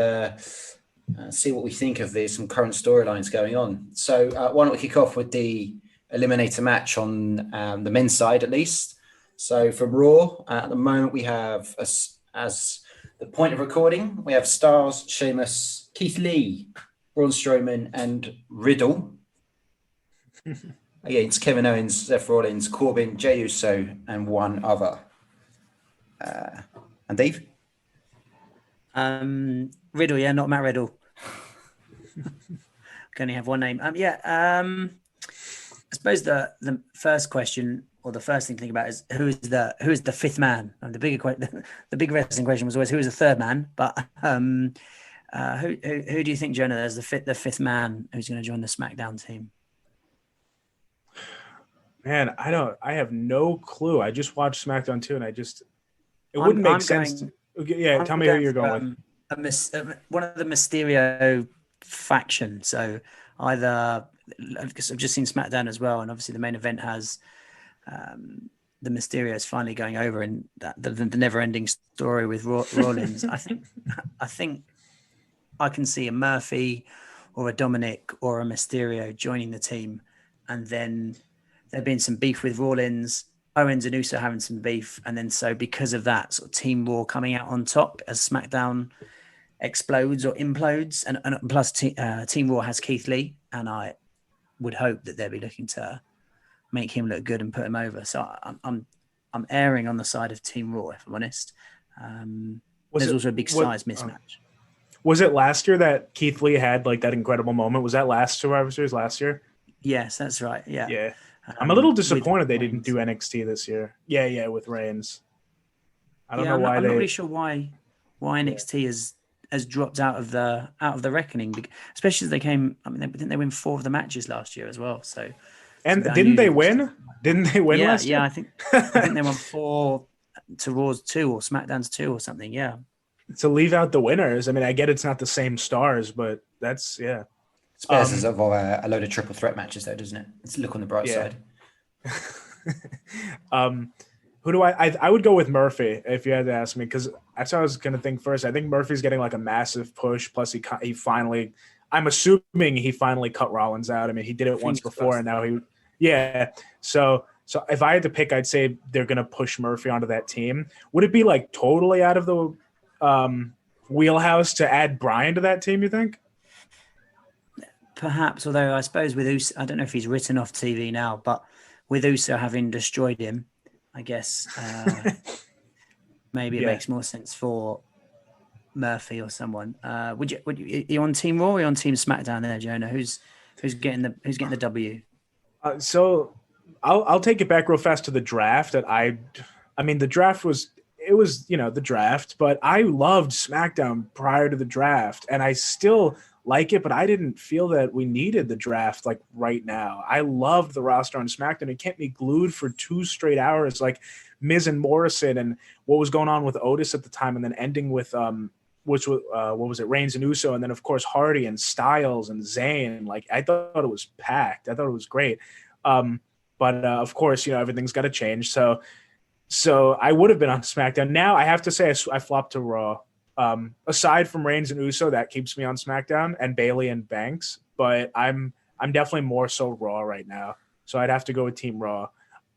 see what we think of some current storylines going on. So why don't we kick off with the eliminator match on the men's side, at least. So from Raw, at the moment we have, as the point of recording, we have Styles, Sheamus, Keith Lee, Braun Strowman, and Riddle against Kevin Owens, Seth Rollins, Corbin, Jey Uso, and one other. And Dave? Riddle, not Matt Riddle. Can only have one name. I suppose the first question or the first thing to think about is who is the fifth man? And the big wrestling question was always who is the third man. But who do you think, Jonah, is the fifth man who's going to join the SmackDown team? Man, I have no clue. I just watched SmackDown 2 and it wouldn't make sense. Tell me who you're going with. One of the Mysterio faction. So either, because I've just seen SmackDown as well, and obviously the main event has the Mysterios finally going over in the never-ending story with Rollins. I think I can see a Murphy or a Dominic or a Mysterio joining the team, and then there being some beef with Rollins. Owens and Uso having some beef, and then so because of that, sort of Team Raw coming out on top as SmackDown explodes or implodes, and plus Team Raw has Keith Lee, and I would hope that they'll be looking to make him look good and put him over. So I'm erring on the side of Team Raw, if I'm honest. There's also a big size mismatch. Was it last year that Keith Lee had like that incredible moment? Was that last Survivor Series last year? Yes, that's right. Yeah. Yeah. I'm a little disappointed they didn't do NXT this year. Yeah, with Reigns. I don't know why I'm not really sure why NXT has dropped out of the reckoning, especially as they came. I mean, didn't they win 4 of the matches last year as well? So, and didn't they win? Didn't they win last year? Yeah, I think they won 4 to Raw's 2 or SmackDown's 2 or something. Yeah. To leave out the winners. I mean, I get it's not the same stars, but that's It's better to involve a load of triple threat matches, though, doesn't it? Let's look on the bright side. Who do I would go with Murphy if you had to ask me, because that's what I was going to think first. I think Murphy's getting like a massive push. Plus, he finally, I'm assuming he finally cut Rollins out. I mean, he did it once before, and now So if I had to pick, I'd say they're going to push Murphy onto that team. Would it be like totally out of the wheelhouse to add Bryan to that team, you think? Perhaps, although I suppose with Uso, I don't know if he's written off TV now, but with Uso having destroyed him, I guess maybe it makes more sense for Murphy or someone. Would you are you on Team Raw or are you on Team SmackDown there, Jonah? Who's getting the W? So I'll take it back real fast to the draft. That I mean the draft was the draft, but I loved SmackDown prior to the draft, and I still like it, but I didn't feel that we needed the draft like right now. I loved the roster on SmackDown. It kept me glued for 2 straight hours, like Miz and Morrison and what was going on with Otis at the time, and then ending with which was what was it, Reigns and Uso, and then of course Hardy and Styles and Zayn. Like I thought it was packed. I thought it was great. But of course, everything's got to change. So I would have been on SmackDown. Now I have to say I flopped to Raw. Aside from Reigns and Uso, that keeps me on SmackDown, and Bayley and Banks. But I'm definitely more so Raw right now. So I'd have to go with Team Raw.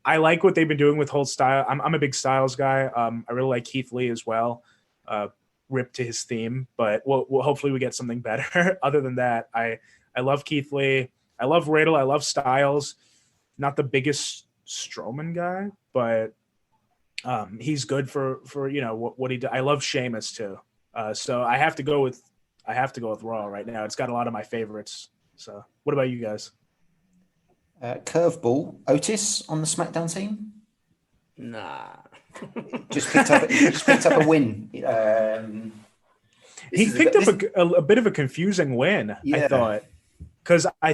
I like what they've been doing with whole style. I'm a big Styles guy. I really like Keith Lee as well. Rip to his theme, but we'll hopefully we get something better. Other than that, I love Keith Lee. I love Riddle. I love Styles. Not the biggest Strowman guy, but he's good for what he did. I love Sheamus too. So I have to go with Raw right now. It's got a lot of my favorites. So what about you guys? Curveball, Otis on the SmackDown team? Nah. just picked up a win. He picked up a bit of a confusing win, yeah. I thought. Because I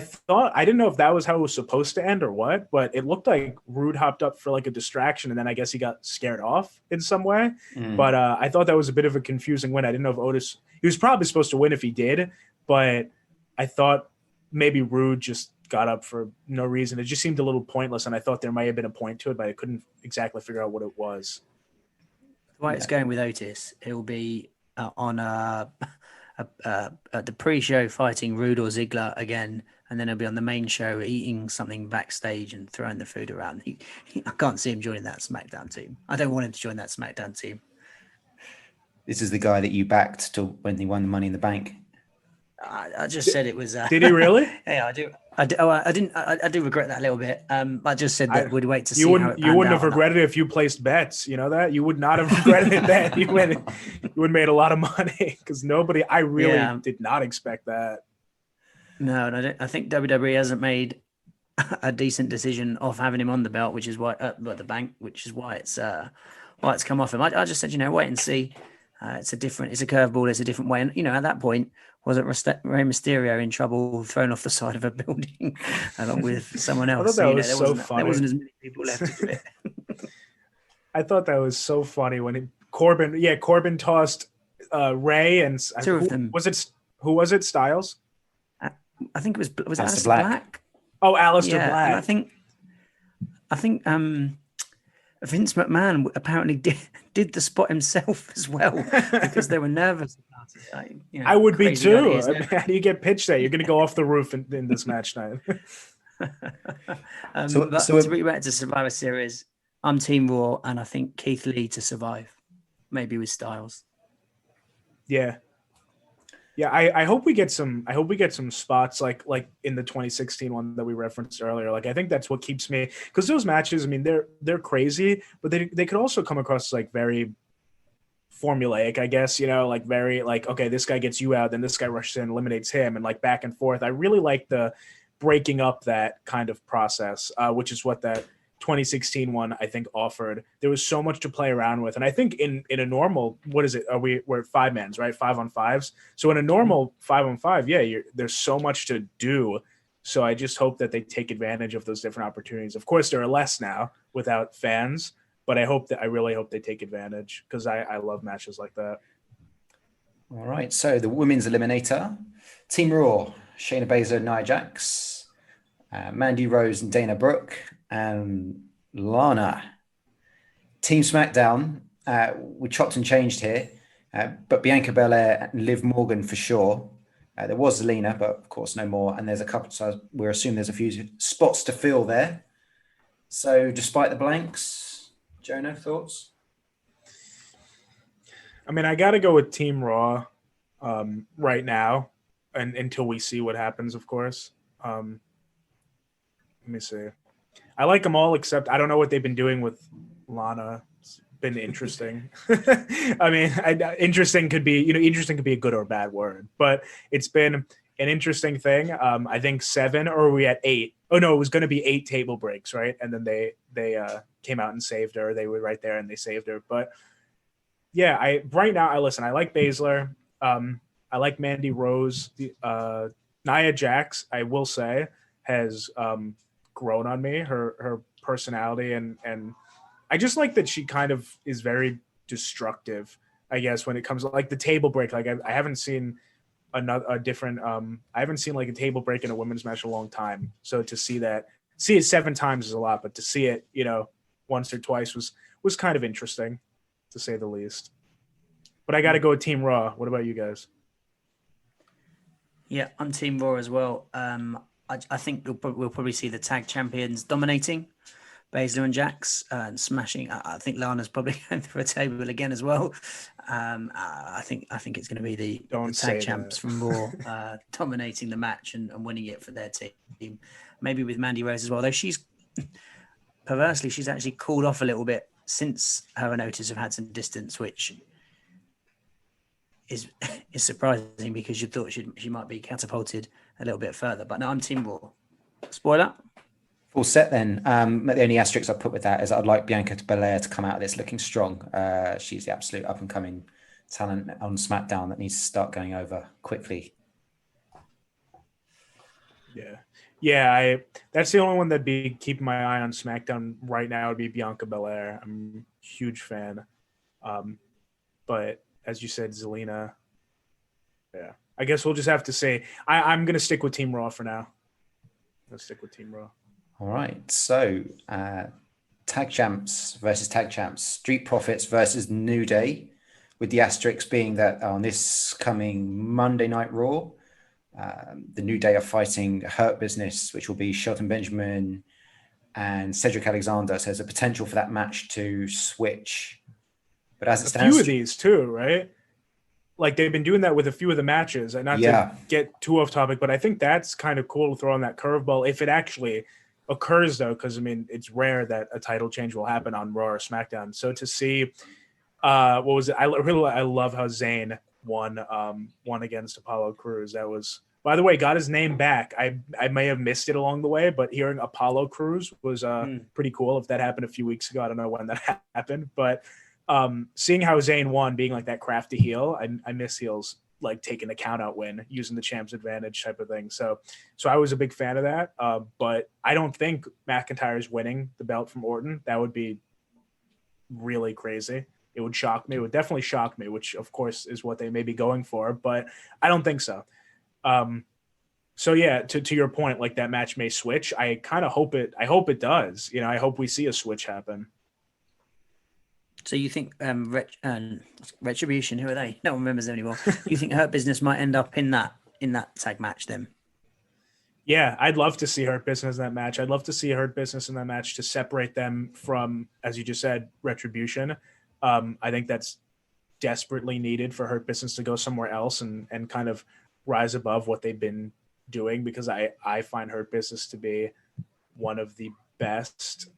didn't know if that was how it was supposed to end or what, but it looked like Rude hopped up for like a distraction, and then I guess he got scared off in some way. But I thought that was a bit of a confusing win. I didn't know if Otis, he was probably supposed to win if he did, but I thought maybe Rude just got up for no reason. It just seemed a little pointless, and I thought there might have been a point to it, but I couldn't exactly figure out what it was. The way it's going with Otis, he'll be on the pre-show fighting Rude or Ziggler again, and then he'll be on the main show eating something backstage and throwing the food around. I can't see him joining that SmackDown team. I don't want him to join that SmackDown team. This is the guy that you backed to when he won the Money in the Bank. I just said it was. Did he really? Yeah, I do. I do regret that a little bit. I just said that we'd wait to see. You wouldn't have regretted it if you placed bets. You know that you would not have regretted it. Then you would have made a lot of money because nobody. I really did not expect that. No, and I think WWE hasn't made a decent decision of having him on the belt, which is why the bank, which is why it's come off him. I just said, wait and see. It's a curveball. It's a different way, and at that point. Wasn't Rey Mysterio in trouble thrown off the side of a building along with someone else? I thought that was so funny. There wasn't as many people left to do it. I thought that was so funny when Corbin tossed Rey and two of them. Who was it? Styles? I think it was Aleister Black. Oh, Aleister Black. And I think Vince McMahon apparently did the spot himself as well because they were nervous about it. I would be too. How do you get pitched there? You're going to go off the roof in this match night. So to bring back to Survivor Series, I'm Team Raw, and I think Keith Lee to survive, maybe with Styles. Yeah. Yeah, I hope we get some spots like in the 2016 one that we referenced earlier. Like I think that's what keeps me, because those matches, I mean, they're crazy, but they could also come across like very formulaic, I guess, like very like, okay, this guy gets you out, then this guy rushes in, eliminates him, and like back and forth. I really like the breaking up that kind of process, which is what that 2016 one I think offered. There was so much to play around with, and I think in a normal, what is it? We're 5-mans, right? 5-on-5s. So in a normal 5-on-5, there's so much to do. So I just hope that they take advantage of those different opportunities. Of course, there are less now without fans, but I really hope they take advantage because I love matches like that. All right, so the women's eliminator, Team Raw, Shayna Baszler, Nia Jax, Mandy Rose and Dana Brooke, and Lana. Team SmackDown, we chopped and changed here, but Bianca Belair and Liv Morgan for sure. There was Zelina, but of course no more. And there's a couple, so we're assuming there's a few spots to fill there. So despite the blanks, Jonah, thoughts? I mean, I got to go with Team Raw right now, and until we see what happens, of course. Let me see. I like them all, except I don't know what they've been doing with Lana. It's been interesting. I mean, interesting could be a good or a bad word, but it's been an interesting thing. I think 7, or are we at 8? Oh no, it was going to be 8 table breaks, right? And then they came out and saved her. They were right there and they saved her. But yeah, I like Baszler. I like Mandy Rose. Nia Jax, I will say, has grown on me, her personality, and I just like that she kind of is very destructive. I guess, when it comes to like the table break. Like I haven't seen a different. I haven't seen like a table break in a women's match in a long time. So to see it 7 times is a lot, but to see it, once or twice was kind of interesting, to say the least. But I got to go with Team Raw. What about you guys? Yeah, I'm Team Raw as well. I think we'll probably see the tag champions dominating Baszler and Jax and smashing. I think Lana's probably going for a table again as well. I think it's going to be the tag champs from Raw dominating the match and winning it for their team. Maybe with Mandy Rose as well, though she's actually cooled off a little bit since her and Otis have had some distance, which is surprising because you thought she might be catapulted a little bit further. But no, I'm Team Raw. Spoiler. Full set then. The only asterisk I put with that is I'd like Bianca Belair to come out of this looking strong. She's the absolute up and coming talent on SmackDown that needs to start going over quickly. Yeah. That's the only one that'd be keeping my eye on SmackDown right now. Would be Bianca Belair. I'm a huge fan. But as you said, Zelina. Yeah, I guess we'll just have to say I'm gonna stick with Team Raw for now. Let's stick with Team Raw. All right. So tag champs versus tag champs, Street Profits versus New Day, with the asterisk being that on this coming Monday Night Raw, the New Day are fighting Hurt Business, which will be Shelton Benjamin and Cedric Alexander. So there's a potential for that match to switch. But as it stands, a few of these too, right? Like they've been doing that with a few of the matches, and not to get too off topic, but I think that's kind of cool to throw on that curveball if it actually occurs, though, because I mean it's rare that a title change will happen on Raw or SmackDown. So to see, what was it? I love how Zayn won against Apollo Crews. That was, by the way, got his name back. I may have missed it along the way, but hearing Apollo Crews was pretty cool. If that happened a few weeks ago, I don't know when that happened, but. Seeing how Zayn won, being like that crafty heel, I miss heels like taking the count out win, using the champ's advantage type of thing. So I was a big fan of that. But I don't think McIntyre's winning the belt from Orton. That would be really crazy. It would shock me. It would definitely shock me, which of course is what they may be going for, but I don't think so. So yeah, to your point, like that match may switch. I kind of hope it does. I hope we see a switch happen. So you think Retribution, who are they? No one remembers them anymore. You think Hurt Business might end up in that tag match then? Yeah, I'd love to see Hurt Business in that match. I'd love to see Hurt Business in that match to separate them from, as you just said, Retribution. I think that's desperately needed for Hurt Business to go somewhere else and kind of rise above what they've been doing, because I find Hurt Business to be one of the best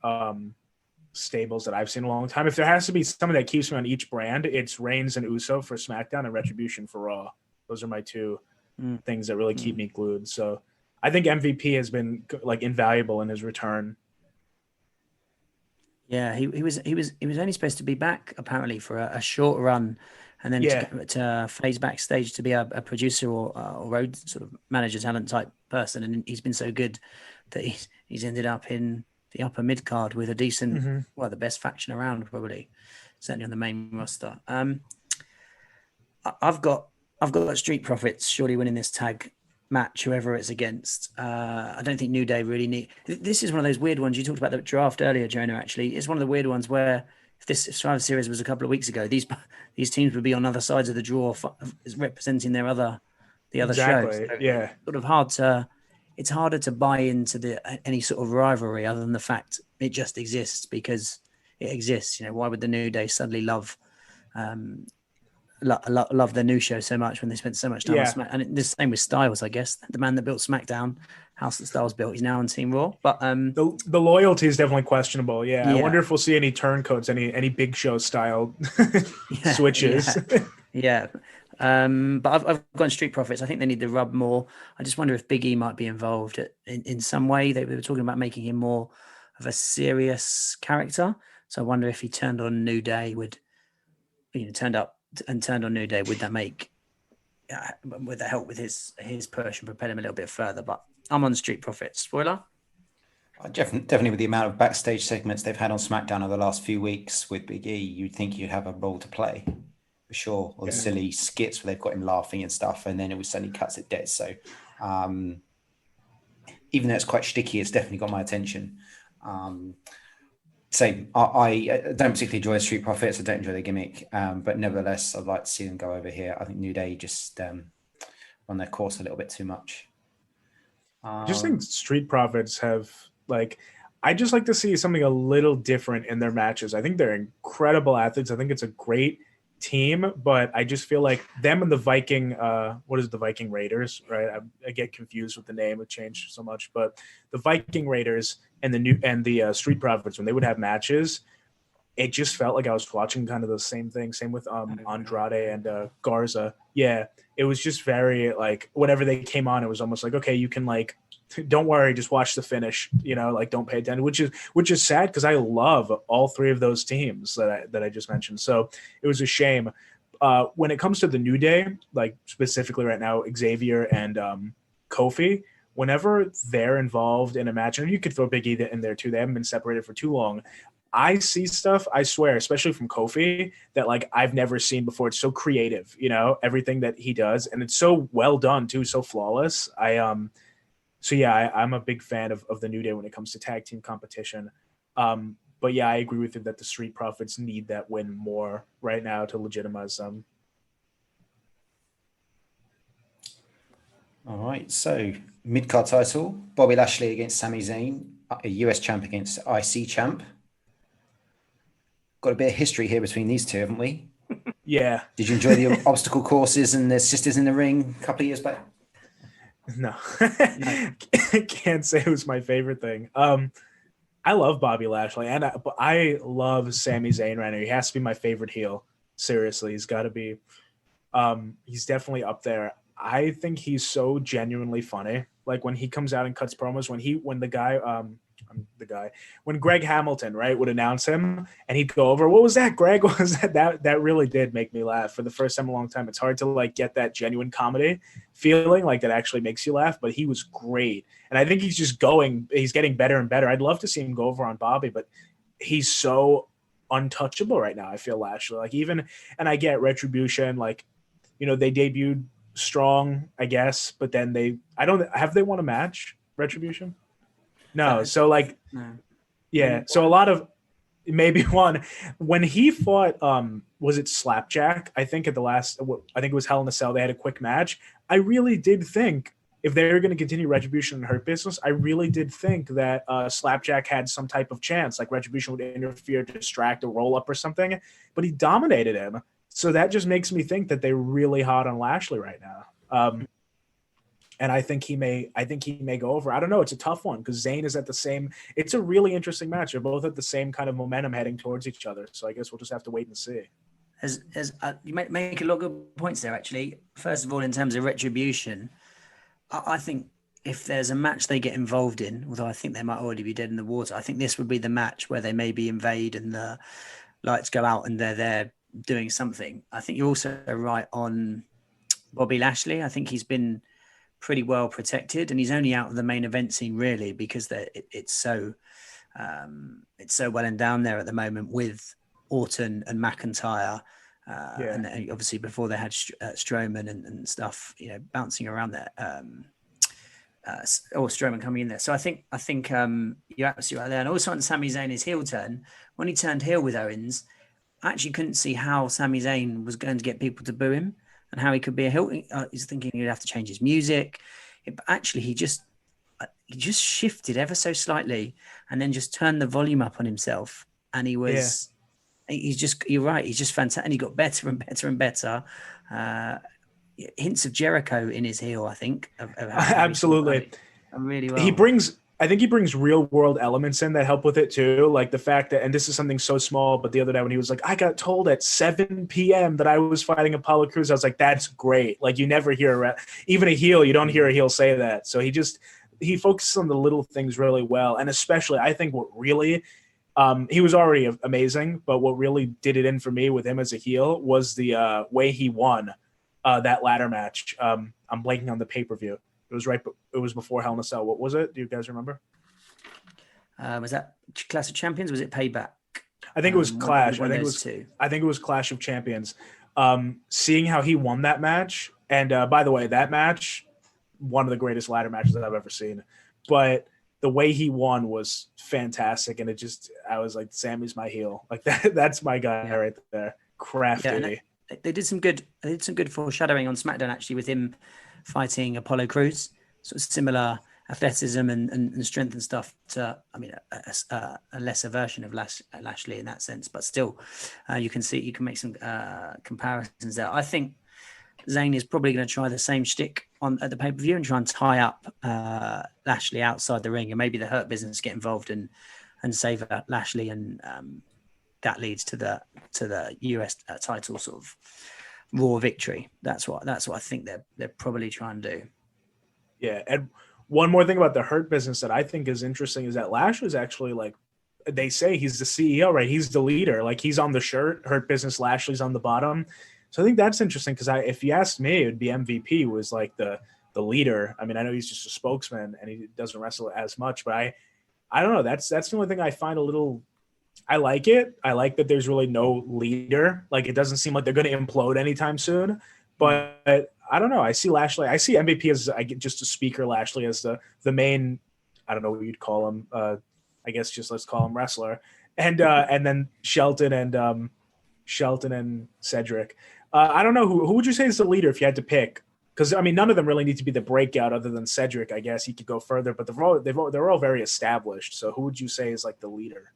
stables that I've seen in a long time. If there has to be someone that keeps me on each brand, it's Reigns and Uso for SmackDown and Retribution for Raw. Those are my two things that really keep me glued. So I think MVP has been like invaluable in his return. Yeah, he was only supposed to be back apparently for a short run, and then to phase backstage to be a producer or road sort of manager talent type person, and he's been so good that he's ended up in the upper mid card with a decent, the best faction around, probably, certainly on the main roster. I've got Street Profits surely winning this tag match, whoever it's against. I don't think New Day really need. This is one of those weird ones. You talked about the draft earlier, Jonah. Actually, it's one of the weird ones where if Survivor Series was a couple of weeks ago, these teams would be on other sides of the draw, representing the other shows. So yeah, sort of hard to. It's harder to buy into any sort of rivalry other than the fact it just exists because it exists. Why would the New Day suddenly love the new show so much when they spent so much time on SmackDown? And the same with Styles, I guess. The man that built SmackDown, house that Styles built, he's now on Team Raw. But the loyalty is definitely questionable. Yeah, I wonder if we'll see any turncoats, any Big Show style switches. Yeah. But I've gone Street Profits. I think they need to rub more. I just wonder if Big E might be involved in some way. They were talking about making him more of a serious character. So I wonder if he turned on New Day, turned on New Day, would that make, would that help with his push and propel him a little bit further? But I'm on Street Profits. Spoiler? Definitely with the amount of backstage segments they've had on SmackDown over the last few weeks with Big E, you'd think you'd have a role to play. for sure, or the Yeah. silly skits where they've got him laughing and stuff, and then it was suddenly cuts it dead. So even though it's quite sticky, it's definitely got my attention. Same. I don't particularly enjoy Street Profits. I don't enjoy the gimmick, but nevertheless, I'd like to see them go over here. I think New Day just run their course a little bit too much. I just think Street Profits have I just like to see something a little different in their matches. I think they're incredible athletes. I think it's a great team, but I just feel like them and the Viking, what is it, the Viking Raiders, right? I get confused with the name; it changed so much. But the Viking Raiders and the Street Profits, when they would have matches, it just felt like I was watching kind of the same thing. Same with Andrade and Garza. Yeah, it was just very whenever they came on, it was almost like, okay, you can don't worry, just watch the finish. Don't pay attention, which is sad because I love all three of those teams that I just mentioned. So it was a shame. When it comes to the New Day, specifically right now, Xavier and Kofi, whenever they're involved in a match, and you could throw Big E in there too. They haven't been separated for too long. I see stuff, I swear, especially from Kofi, that I've never seen before. It's so creative, everything that he does, and it's so well done too, so flawless. I'm a big fan of the New Day when it comes to tag team competition. But yeah, I agree with you that the Street Profits need that win more right now to legitimize them. All right, so mid-card title, Bobby Lashley against Sami Zayn, a US champ against IC champ. Got a bit of history here between these two, haven't we? Yeah. Did you enjoy the obstacle courses and the sisters in the ring a couple of years back? No. Can't say it was my favorite thing. I love Bobby Lashley, and I love Sami Zayn right now. He has to be my favorite heel. Seriously, he's got to be. He's definitely up there. I think he's so genuinely funny. When he comes out and cuts promos, when Greg Hamilton, right, would announce him and he'd go over, what was that, Greg? What was that? That really did make me laugh for the first time in a long time. It's hard to get that genuine comedy feeling that actually makes you laugh, but he was great. And I think he's getting better and better. I'd love to see him go over on Bobby, but he's so untouchable right now. I feel Lashley, and I get Retribution, they debuted strong, I guess, but then they won a match, Retribution? No. So No. Yeah. So a lot of maybe one when he fought, was it Slapjack? I think it was Hell in a Cell. They had a quick match. I really did think if they were going to continue Retribution and Hurt Business, I really did think that Slapjack had some type of chance, Retribution would interfere, distract, a roll up or something, but he dominated him. So that just makes me think that they're really hot on Lashley right now. And I think he may go over. I don't know. It's a tough one because Zayn is at the same. It's a really interesting match. They're both at the same kind of momentum heading towards each other. So I guess we'll just have to wait and see. As you make a lot of good points there, actually. First of all, in terms of Retribution, I think if there's a match they get involved in, although I think they might already be dead in the water, I think this would be the match where they maybe invade and the lights go out and they're there doing something. I think you're also right on Bobby Lashley. I think he's been pretty well protected, and he's only out of the main event scene really because it's so well and down there at the moment with Orton and McIntyre, and then obviously before they had Strowman and stuff, bouncing around there, or Strowman coming in there. So I think you're absolutely right there. And also on Sami Zayn, his heel turn, when he turned heel with Owens, I actually couldn't see how Sami Zayn was going to get people to boo him and how he could be a heel. He's thinking he'd have to change his music. But actually, he just shifted ever so slightly and then just turned the volume up on himself. And he was, you're right, he's just fantastic. And he got better and better and better. Hints of Jericho in his heel, I think. Of Absolutely. Really well. I think he brings real world elements in that help with it too. Like the fact that, and this is something so small, but the other day when he was like, I got told at 7 p.m. that I was fighting Apollo Crews, I was like, that's great. Like you never hear, even a heel, you don't hear a heel say that. So he focuses on the little things really well. And especially, I think what really, he was already amazing, but what really did it in for me with him as a heel was the way he won that ladder match. I'm blanking on the pay-per-view. It was before Hell in a Cell. What was it? Do you guys remember? Was that Clash of Champions? Was it Payback? I think it was Clash. I think it was two. I think it was Clash of Champions. Seeing how he won that match, and by the way, that match, one of the greatest ladder matches that I've ever seen. But the way he won was fantastic, and I was like, Sammy's my heel. Like that's my guy right there. Crafty. Yeah, they did some good. They did some good foreshadowing on SmackDown actually with him fighting Apollo Crews. Sort of similar athleticism and strength and stuff to, I mean, a lesser version of Lashley in that sense, but still, you can make some comparisons there. I think Zayn is probably going to try the same shtick at the pay-per-view and try and tie up Lashley outside the ring, and maybe the Hurt Business get involved and save Lashley, and that leads to the US title sort of Raw victory. That's what I think they're probably trying to do. Yeah, and one more thing about the Hurt Business that I think is interesting is that Lashley's actually, like, they say he's the CEO, right? He's the leader. Like, he's on the shirt, Hurt Business, Lashley's on the bottom. So I think that's interesting because if you asked me, it would be MVP was like the leader. I mean, I know he's just a spokesman and he doesn't wrestle as much, but I don't know. That's the only thing I find a little. I like it. I like that there's really no leader. Like, it doesn't seem like they're going to implode anytime soon. But I don't know. I see Lashley. I see MVP as just a speaker. Lashley as the main. I don't know what you'd call him. I guess just let's call him wrestler. And then Shelton and Cedric. I don't know who would you say is the leader if you had to pick? Because I mean, none of them really need to be the breakout, other than Cedric. I guess he could go further, but they're all very established. So who would you say is like the leader?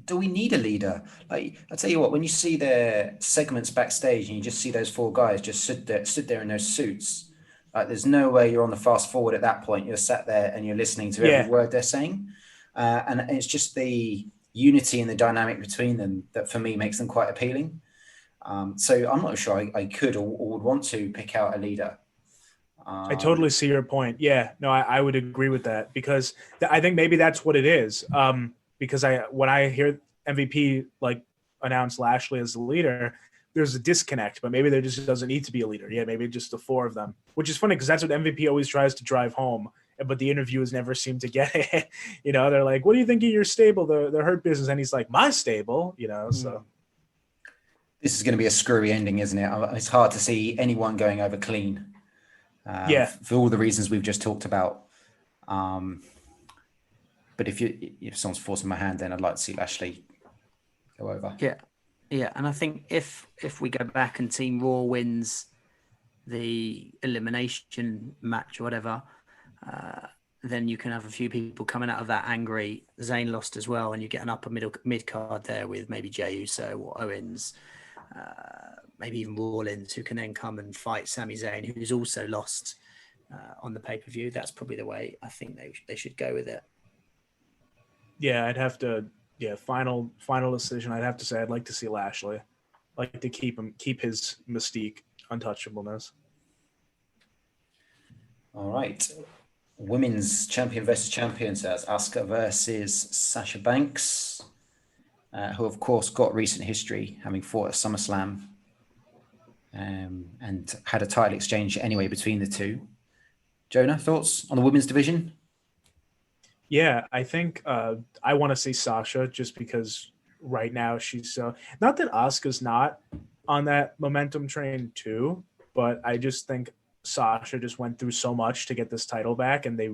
Do we need a leader? Like, I'll tell you what, when you see their segments backstage and you just see those four guys just stood there in those suits, like, there's no way you're on the fast forward at that point. You're sat there and you're listening to every word they're saying. And it's just the unity and the dynamic between them that for me makes them quite appealing. So I'm not sure I could or would want to pick out a leader. I totally see your point. Yeah, no, I would agree with that because I think maybe that's what it is. Because when I hear MVP like announce Lashley as the leader, there's a disconnect, but maybe there just doesn't need to be a leader. Yeah, maybe just the four of them, which is funny because that's what MVP always tries to drive home, but the interviewers never seem to get it. You know, they're like, what do you think of your stable, the Hurt Business? And he's like, my stable, you know, so. This is going to be a screwy ending, isn't it? It's hard to see anyone going over clean. For all the reasons we've just talked about. But if someone's forcing my hand, then I'd like to see Lashley go over. Yeah, and I think if we go back and Team Raw wins the elimination match or whatever, then you can have a few people coming out of that angry. Zayn lost as well, and you get an upper mid card there with maybe Jey Uso or Owens, maybe even Rollins, who can then come and fight Sami Zayn, who's also lost on the pay-per-view. That's probably the way I think they should go with it. Yeah, I'd have to. Yeah, final decision. I'd have to say I'd like to see Lashley. I'd like to keep his mystique, untouchableness. All right, women's champion versus champion. So that's Asuka versus Sasha Banks, who of course got recent history, having fought at SummerSlam, and had a title exchange anyway between the two. Jonah, thoughts on the women's division? Yeah, I think I want to see Sasha just because right now she's so not that Asuka's not on that momentum train too, but I just think Sasha just went through so much to get this title back, and they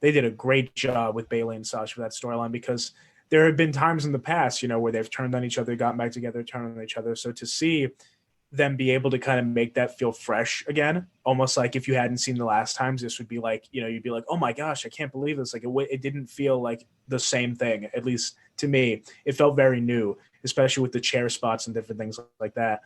did a great job with Bayley and Sasha for that storyline because there have been times in the past, you know, where they've turned on each other, gotten back together, turned on each other. So to see them be able to kind of make that feel fresh again, almost like if you hadn't seen the last times, this would be like, you know, you'd be like, oh my gosh, I can't believe this. Like it didn't feel like the same thing, at least to me. It felt very new, especially with the chair spots and different things like that.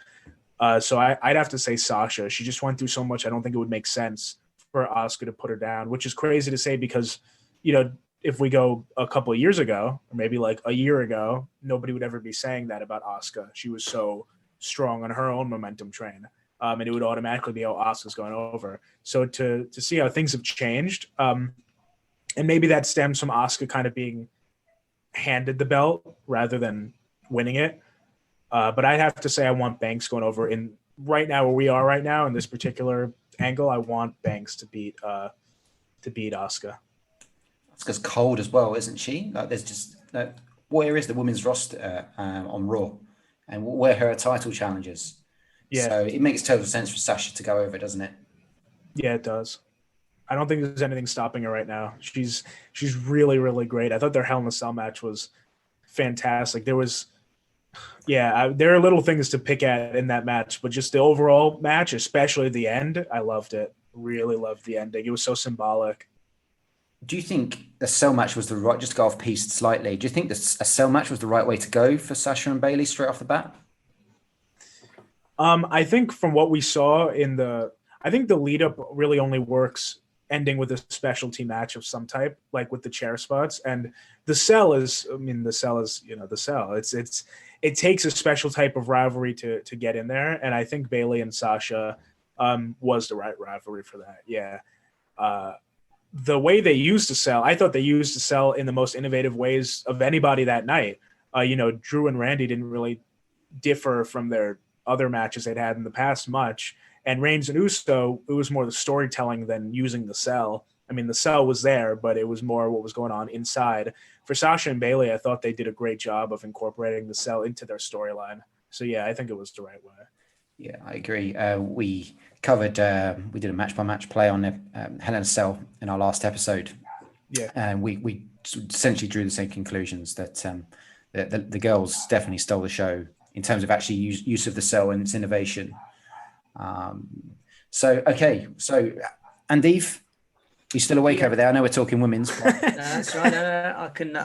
So I'd have to say Sasha. She just went through so much. I don't think it would make sense for Asuka to put her down, which is crazy to say because, you know, if we go a couple of years ago, or maybe like a year ago, nobody would ever be saying that about Asuka. She was so strong on her own momentum train, and it would automatically be, oh, Asuka's going over. So to see how things have changed, and maybe that stems from Asuka kind of being handed the belt rather than winning it. But I'd have to say I want Banks going over. In right now where we are right now in this particular angle, I want Banks to beat Asuka. Asuka's cold as well, isn't she? Like, there's just where is the women's roster on Raw? and where her title challenges. Yeah. So it makes total sense for Sasha to go over, doesn't it? Yeah, it does. I don't think there's anything stopping her right now. She's really, really great. I thought their Hell in a Cell match was fantastic. There are little things to pick at in that match, but just the overall match, especially the end, I loved it. Really loved the ending. It was so symbolic. Do you think the cell match was the right, just to go off piece slightly, do you think a cell match was the right way to go for Sasha and Bayley straight off the bat? I think from what we saw I think the lead up really only works ending with a specialty match of some type, like with the chair spots. And the cell is the cell. It takes a special type of rivalry to get in there. And I think Bayley and Sasha was the right rivalry for that. Yeah. The way they used the cell, I thought they used the cell in the most innovative ways of anybody that night. Drew and Randy didn't really differ from their other matches they'd had in the past much. And Reigns and Uso, it was more the storytelling than using the cell. I mean, the cell was there, but it was more what was going on inside. For Sasha and Bayley, I thought they did a great job of incorporating the cell into their storyline. So, yeah, I think it was the right way. Yeah, I agree. We covered, we did a match-by-match play on Hell in a Cell in our last episode. Yeah. And we essentially drew the same conclusions that the girls definitely stole the show in terms of actually use of the cell and its innovation. So Andeve, you still awake over there? I know we're talking women's. But... That's right. I can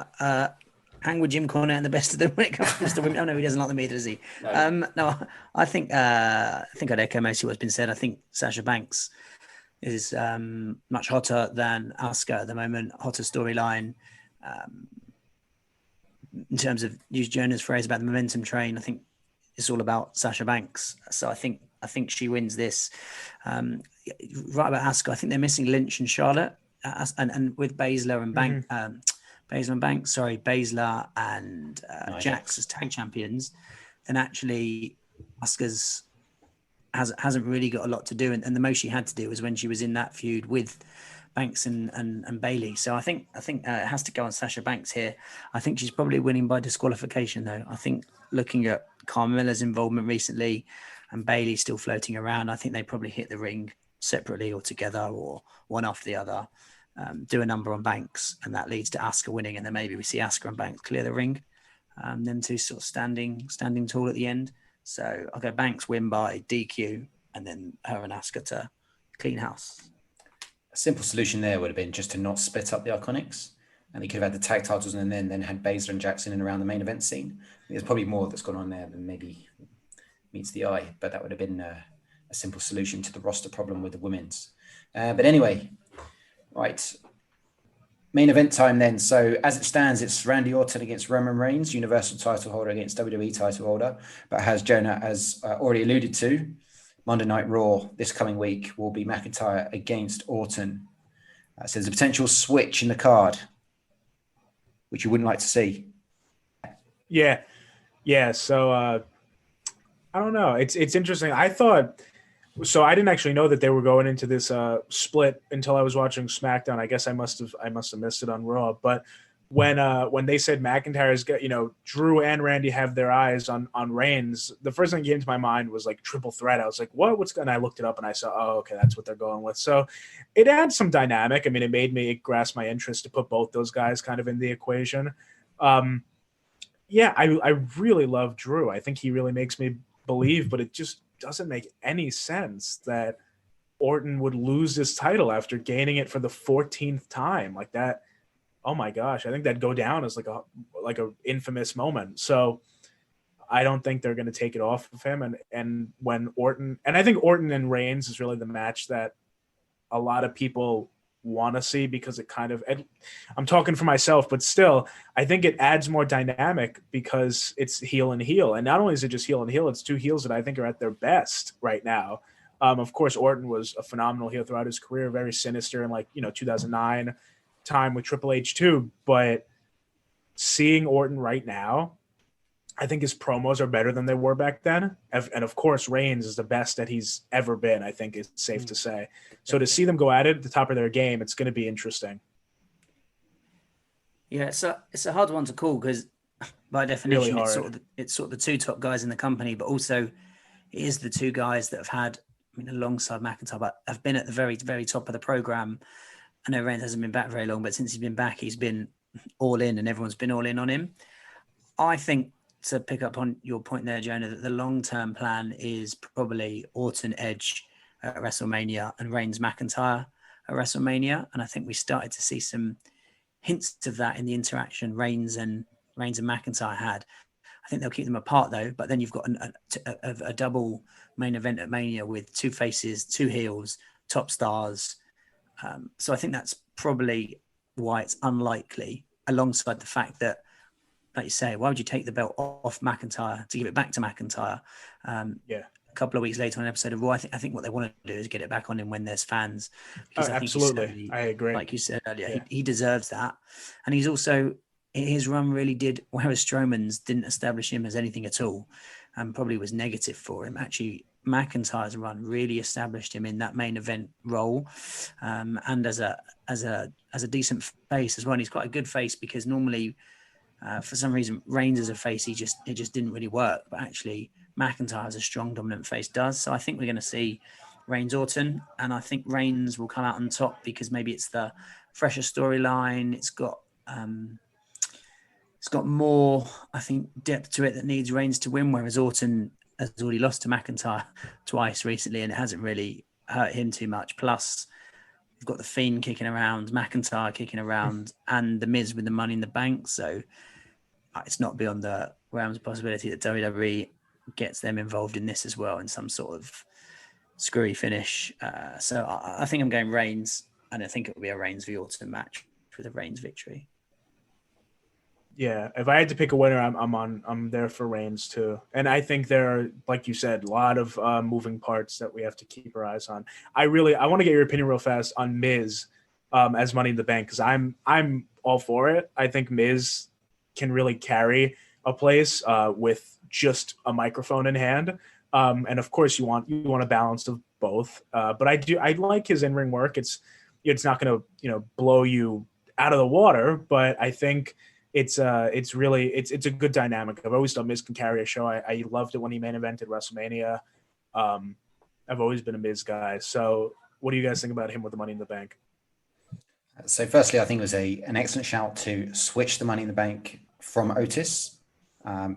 hang with Jim Cornette and the best of them when it comes to women. Oh no, he doesn't like them either, does he? No, I think I'd echo most of what's been said. I think Sasha Banks is much hotter than Asuka at the moment. Hotter storyline. In terms of use Jonah's phrase about the momentum train, I think it's all about Sasha Banks. So I think she wins this. Right about Asuka, I think they're missing Lynch and Charlotte, and with Baszler and Baszler and Jax as tag champions, then actually Asuka's hasn't really got a lot to do, and the most she had to do was when she was in that feud with Banks and Bayley. So I think it has to go on Sasha Banks here. I think she's probably winning by disqualification though. I think looking at Carmella's involvement recently and Bayley still floating around, I think they probably hit the ring separately or together or one after the other, do a number on Banks, and that leads to Asuka winning, and then maybe we see Asuka and Banks clear the ring, them two sort of standing tall at the end. So I'll go Banks win by DQ, and then her and Asuka to clean house. A simple solution there would have been just to not split up the Iconics, and they could have had the tag titles and then had Baszler and Jackson in and around the main event scene. There's probably more that's gone on there than maybe meets the eye, but that would have been a simple solution to the roster problem with the women's. But anyway, right. Main event time then. So as it stands, it's Randy Orton against Roman Reigns, Universal title holder against WWE title holder. But as Jonah has already alluded to, Monday Night Raw this coming week will be McIntyre against Orton. So there's a potential switch in the card, which you wouldn't like to see. Yeah. So I don't know. It's interesting. I didn't actually know that they were going into this split until I was watching SmackDown. I guess I must have missed it on Raw. But when they said McIntyre's got, Drew and Randy have their eyes on Reigns, the first thing that came to my mind was like triple threat. I was like, what's going? I looked it up and I saw, oh, okay, that's what they're going with. So it adds some dynamic. I mean, it grasped my interest to put both those guys kind of in the equation. I really love Drew. I think he really makes me believe, but it just doesn't make any sense that Orton would lose his title after gaining it for the 14th time like that. Oh my gosh, I think that'd go down as like a infamous moment. So I don't think they're going to take it off of him. And when Orton, and I think Orton and Reigns is really the match that a lot of people want to see, because it kind of, I'm talking for myself, but still, I think it adds more dynamic because it's heel and heel. And not only is it just heel and heel, it's two heels that I think are at their best right now. Of course, Orton was a phenomenal heel throughout his career, very sinister in 2009 time with Triple H too. But seeing Orton right now, I think his promos are better than they were back then. And of course, Reigns is the best that he's ever been, I think it's safe to say. So to see them go at it at the top of their game, it's going to be interesting. Yeah, it's a hard one to call because by definition, Really it's hard. sort of the two top guys in the company, but also it is the two guys that have had, I mean, alongside McIntyre, but have been at the very, very top of the program. I know Reigns hasn't been back very long, but since he's been back, he's been all in, and everyone's been all in on him. I think, to pick up on your point there, Jonah, that the long-term plan is probably Orton Edge at WrestleMania and Reigns McIntyre at WrestleMania, and I think we started to see some hints of that in the interaction Reigns and McIntyre had. I think they'll keep them apart though, but then you've got a double main event at Mania with two faces, two heels, top stars. So I think that's probably why it's unlikely, alongside the fact that, like you say, why would you take the belt off McIntyre to give it back to McIntyre? Yeah. A couple of weeks later on an episode of Raw, I think what they want to do is get it back on him when there's fans. Because I think Absolutely. I agree. like you said earlier, Yeah. he deserves that. And he's also, his run really did, whereas Strowman's didn't establish him as anything at all, and probably was negative for him. Actually, McIntyre's run really established him in that main event role, and as a decent face as well. And he's quite a good face, because normally, for some reason, Reigns as a face, it just didn't really work. But actually, McIntyre as a strong, dominant face does. So I think we're going to see Reigns Orton, and I think Reigns will come out on top because maybe it's the fresher storyline. It's got more, I think, depth to it that needs Reigns to win, whereas Orton has already lost to McIntyre twice recently, and it hasn't really hurt him too much. Plus, we've got the Fiend kicking around, McIntyre kicking around, and the Miz with the Money in the Bank. So it's not beyond the realms of possibility that WWE gets them involved in this as well in some sort of screwy finish. So I think I'm going Reigns, and I think it will be a Reigns v Orton match with a Reigns victory. Yeah, if I had to pick a winner, I'm there for Reigns too. And I think there are, like you said, a lot of moving parts that we have to keep our eyes on. I want to get your opinion real fast on Miz as Money in the Bank, because I'm all for it. I think Miz can really carry a place with just a microphone in hand. And of course, you want a balance of both. But I like his in-ring work. It's not going to blow you out of the water, but I think it's a good dynamic. I've always thought Miz can carry a show. I loved it when he main evented WrestleMania. I've always been a Miz guy. So what do you guys think about him with the Money in the Bank? So firstly, I think it was an excellent shout to switch the Money in the Bank from Otis,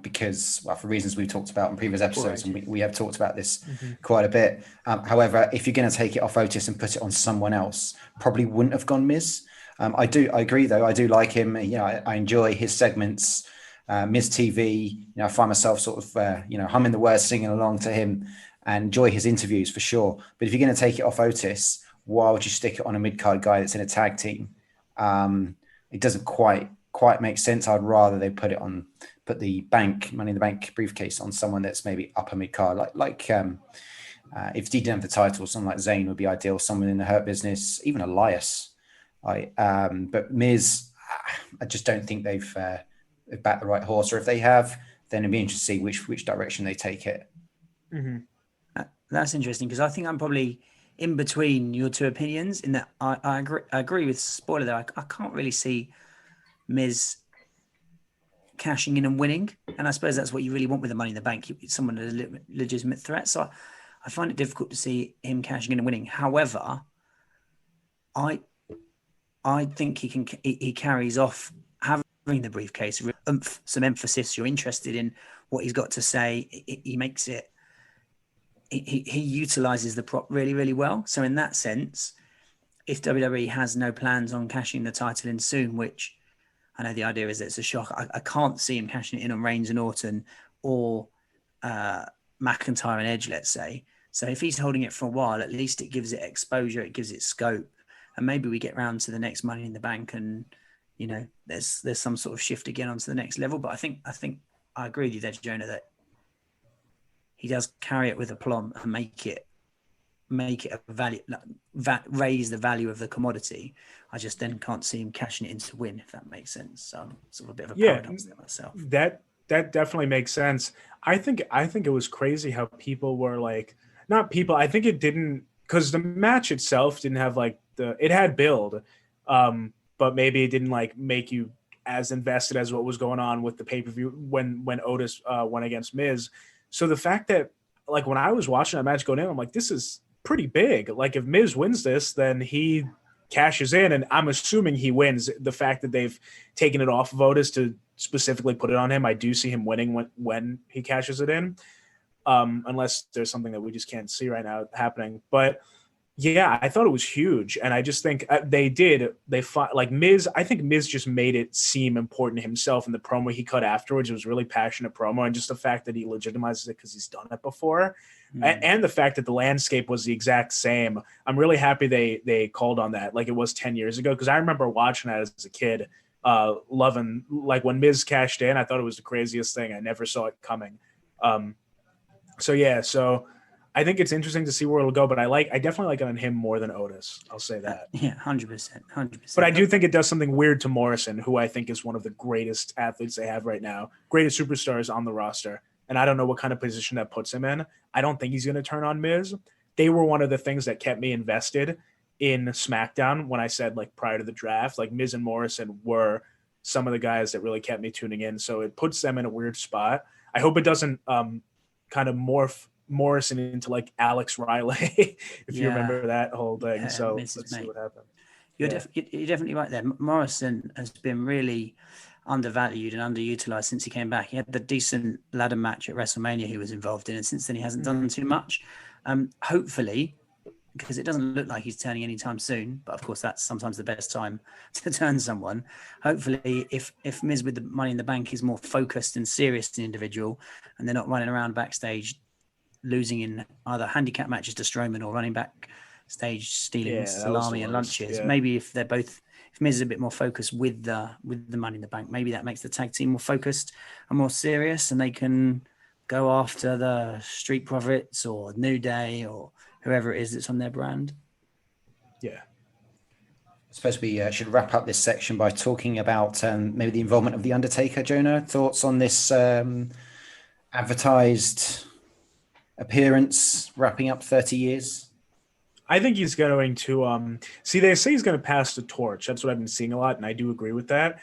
because, well, for reasons we've talked about in previous episodes, and we have talked about this quite a bit. However, if you're going to take it off Otis and put it on someone else, probably wouldn't have gone Miz. I agree though. I do like him. I enjoy his segments. Miz TV. I find myself sort of humming the words, singing along to him, and enjoy his interviews for sure. But if you're going to take it off Otis, why would you stick it on a mid-card guy that's in a tag team? It doesn't quite make sense. I'd rather they put the Money in the Bank briefcase on someone that's maybe upper mid-card, like if he didn't have the title, someone like Zayn would be ideal. Someone in the Hurt Business, even Elias. But Miz, I just don't think they've backed the right horse. Or if they have, then it'd be interesting to see which direction they take it. Mm-hmm. That's interesting, because I think I'm probably in between your two opinions in that I agree with Spoiler there. I can't really see Miz cashing in and winning, and I suppose that's what you really want with the Money in the Bank. Someone as a legitimate threat. So I find it difficult to see him cashing in and winning. However, I think he carries off having the briefcase, some emphasis. You're interested in what he's got to say. He makes it. He utilizes the prop really, really well. So in that sense, if WWE has no plans on cashing the title in soon, which I know the idea is that it's a shock, I can't see him cashing it in on Reigns and Orton or McIntyre and Edge, let's say. So if he's holding it for a while, at least it gives it exposure, it gives it scope. And maybe we get round to the next Money in the Bank, and there's some sort of shift again onto the next level. But I think I agree with you there, Jonah, that he does carry it with aplomb and make it a value, raise the value of the commodity. I just then can't see him cashing it in to win, if that makes sense. So I'm sort of a bit of a paradox there myself. That definitely makes sense. I think it was crazy how people were like, not people. I think it didn't, because the match itself didn't have it had build, but maybe it didn't make you as invested as what was going on with the pay-per-view when Otis went against Miz. So the fact that, like, when I was watching that match going in, I'm like, this is pretty big. Like, if Miz wins this, then he cashes in, and I'm assuming he wins. The fact that they've taken it off of Otis to specifically put it on him, I do see him winning when he cashes it in, unless there's something that we just can't see right now happening. But yeah, I thought it was huge, and I just think they fought like Miz. I think Miz just made it seem important himself in the promo he cut afterwards. It was really passionate promo, and just the fact that he legitimizes it because he's done it before, and the fact that the landscape was the exact same. I'm really happy they called on that, like it was 10 years ago, because I remember watching that as a kid, loving, like, when Miz cashed in. I thought it was the craziest thing. I never saw it coming. So I think it's interesting to see where it'll go, but I definitely like it on him more than Otis. I'll say that. Yeah, 100%. But I do think it does something weird to Morrison, who I think is one of the greatest athletes they have right now, greatest superstars on the roster. And I don't know what kind of position that puts him in. I don't think he's going to turn on Miz. They were one of the things that kept me invested in SmackDown when I said, like, prior to the draft, like, Miz and Morrison were some of the guys that really kept me tuning in. So it puts them in a weird spot. I hope it doesn't kind of morph Morrison into, like, Alex Riley, if you remember that whole thing. So let's see what happens. You're definitely right there. Morrison has been really undervalued and underutilized since he came back. He had the decent ladder match at WrestleMania he was involved in, and since then he hasn't done too much. Hopefully, because it doesn't look like he's turning anytime soon, but of course that's sometimes the best time to turn someone. Hopefully, if Miz with the Money in the Bank is more focused and serious an individual, and they're not running around backstage losing in either handicap matches to Strowman or running backstage stealing salami and lunches. Maybe if Miz is a bit more focused with the Money in the Bank, maybe that makes the tag team more focused and more serious, and they can go after the Street Profits or New Day or whoever it is that's on their brand. Yeah. I suppose we should wrap up this section by talking about maybe the involvement of The Undertaker. Jonah, thoughts on this advertised appearance wrapping up 30 years? I think he's going to they say he's going to pass the torch. That's what I've been seeing a lot, and I do agree with that.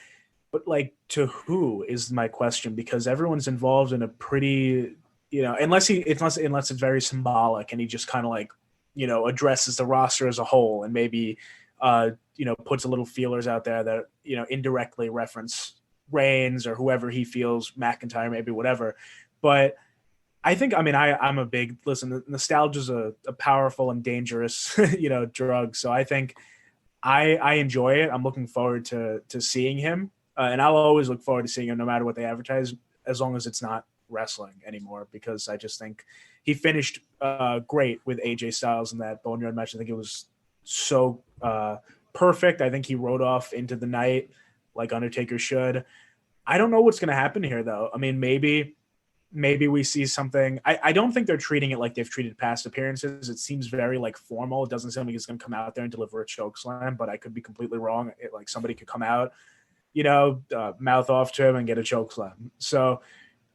But, like, to who is my question, because everyone's involved in a pretty, unless it's very symbolic and he just kind of, like, addresses the roster as a whole and maybe puts a little feelers out there that indirectly reference Reigns or whoever he feels, McIntyre, maybe, whatever. But I think, I'm a big, nostalgia is a powerful and dangerous, drug. So I think I enjoy it. I'm looking forward to seeing him. And I'll always look forward to seeing him no matter what they advertise, as long as it's not wrestling anymore, because I just think he finished great with AJ Styles in that Boneyard match. I think it was so perfect. I think he rode off into the night like Undertaker should. I don't know what's going to happen here, though. Maybe we see something. I don't think they're treating it like they've treated past appearances. It seems very, like, formal. It doesn't seem like he's going to come out there and deliver a choke slam, but I could be completely wrong. Like, somebody could come out, mouth off to him and get a choke slam. So,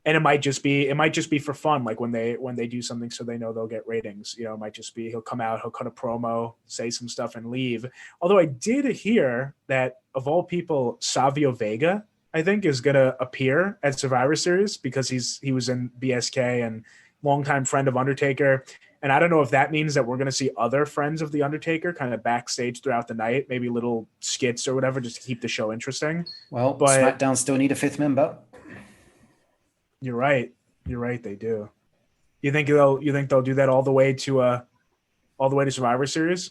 and it might just be for fun. Like when they do something so they know they'll get ratings, it might just be, he'll come out, he'll cut a promo, say some stuff and leave. Although I did hear that, of all people, Savio Vega, I think, is going to appear at Survivor Series because he was in BSK and longtime friend of Undertaker. And I don't know if that means that we're going to see other friends of The Undertaker kind of backstage throughout the night, maybe little skits or whatever, just to keep the show interesting. Well, but SmackDown still need a fifth member. You're right. They do. You think they'll do that all the way to Survivor Series?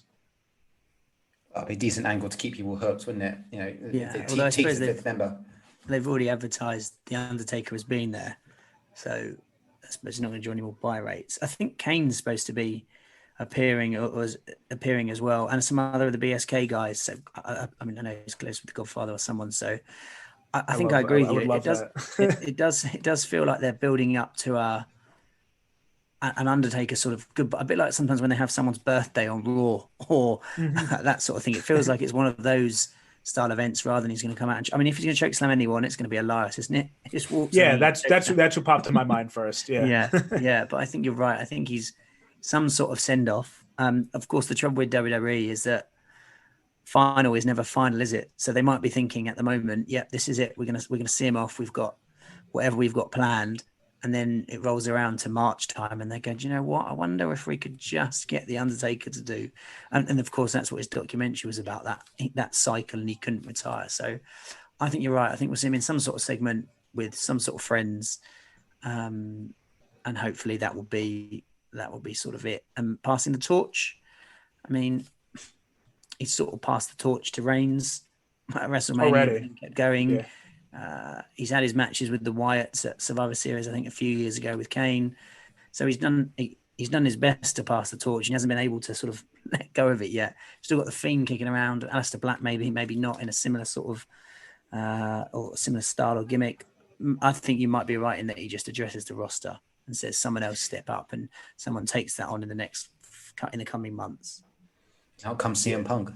That'd be a decent angle to keep people hooked, wouldn't it? Yeah. Although I suppose they've already advertised The Undertaker as being there, so I suppose he's not going to draw any more buy rates. I think Kane's supposed to be appearing or was appearing as well, and some other of the BSK guys. So I know he's close with the Godfather or someone. So I think I agree with you. It does feel like they're building up to an Undertaker sort of good, a bit like sometimes when they have someone's birthday on Raw or that sort of thing. It feels like it's one of those style events rather than he's going to come out. If he's going to choke slam anyone, it's going to be Elias, isn't it? He just walks. Yeah, that's what popped to my mind first. Yeah. yeah. But I think you're right. I think he's some sort of send off. Of course, the trouble with WWE is that final is never final, is it? So they might be thinking at the moment, yep, this is it. We're gonna see him off. We've got whatever we've got planned. And then it rolls around to March time and they go, do you know what? I wonder if we could just get The Undertaker to do. And of course, that's what his documentary was about, that cycle, and he couldn't retire. So I think you're right. I think we'll see him in some sort of segment with some sort of friends. And hopefully that will be sort of it. And passing the torch. I mean, he sort of passed the torch to Reigns at WrestleMania. Already. And kept going. Yeah. He's had his matches with the Wyatts at Survivor Series, I think, a few years ago with Kane. So he's done his best to pass the torch. He hasn't been able to sort of let go of it yet. Still got the Fiend kicking around. Aleister Black maybe not in a similar sort of or similar style or gimmick. I think you might be right in that he just addresses the roster and says someone else step up and someone takes that on in the coming months. Out comes CM Punk.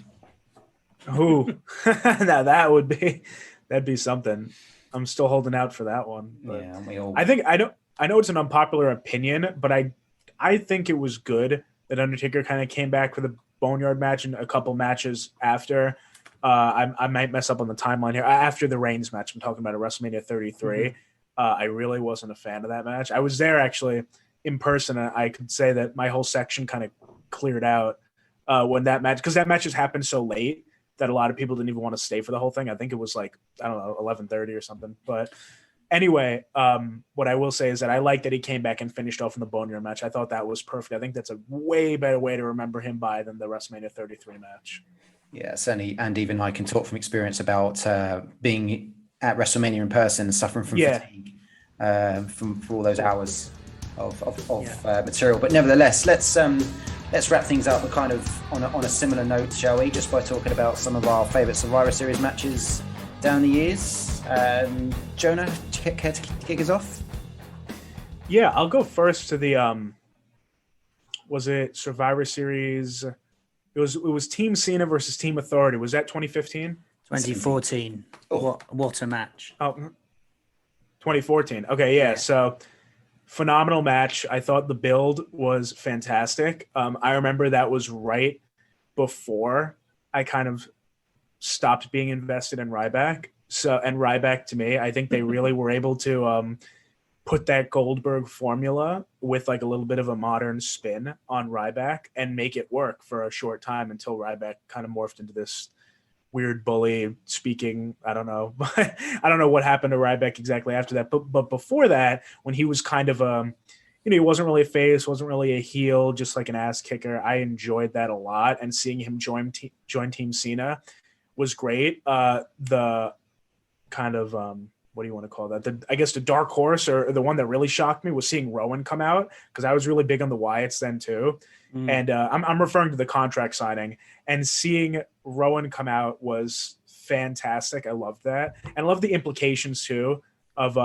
Who? Now that'd be something. I'm still holding out for that one. Yeah, we all. I know it's an unpopular opinion, but I think it was good that Undertaker kind of came back with a Boneyard match and a couple matches after. I might mess up on the timeline here. After the Reigns match, I'm talking about a WrestleMania 33. Mm-hmm. I really wasn't a fan of that match. I was there actually in person. And I could say that my whole section kind of cleared out when that match, because that match just happened so late that a lot of people didn't even want to stay for the whole thing. I think it was like, I don't know, 11:30 or something. But anyway, what I will say is that I like that he came back and finished off in the Boneyard match. I thought that was perfect. I think that's a way better way to remember him by than the WrestleMania 33 match. Yeah, certainly. And even I can talk from experience about being at WrestleMania in person and suffering from fatigue from all those hours of material. But nevertheless, let's wrap things up kind of on a similar note, shall we? Just by talking about some of our favourite Survivor Series matches down the years. Jonah, care to kick us off? Yeah, I'll go first to the was it Survivor Series? It was Team Cena versus Team Authority. Was that 2015? 2014. Oh. What a match. Oh, 2014. Okay, yeah. So phenomenal match. I thought the build was fantastic. I remember that was right before I kind of stopped being invested in Ryback. And Ryback, to me, I think they really were able to put that Goldberg formula with like a little bit of a modern spin on Ryback and make it work for a short time until Ryback kind of morphed into this weird bully speaking. I don't know. I don't know what happened to Ryback exactly after that. But before that, when he was kind of he wasn't really a face, wasn't really a heel, just like an ass kicker. I enjoyed that a lot. And seeing him join Team Cena was great. The kind of what do you want to call that? I guess the dark horse or the one that really shocked me was seeing Rowan come out, because I was really big on the Wyatts then too. And I'm referring to the contract signing, and seeing Rowan come out was fantastic. I loved that. And I love the implications too of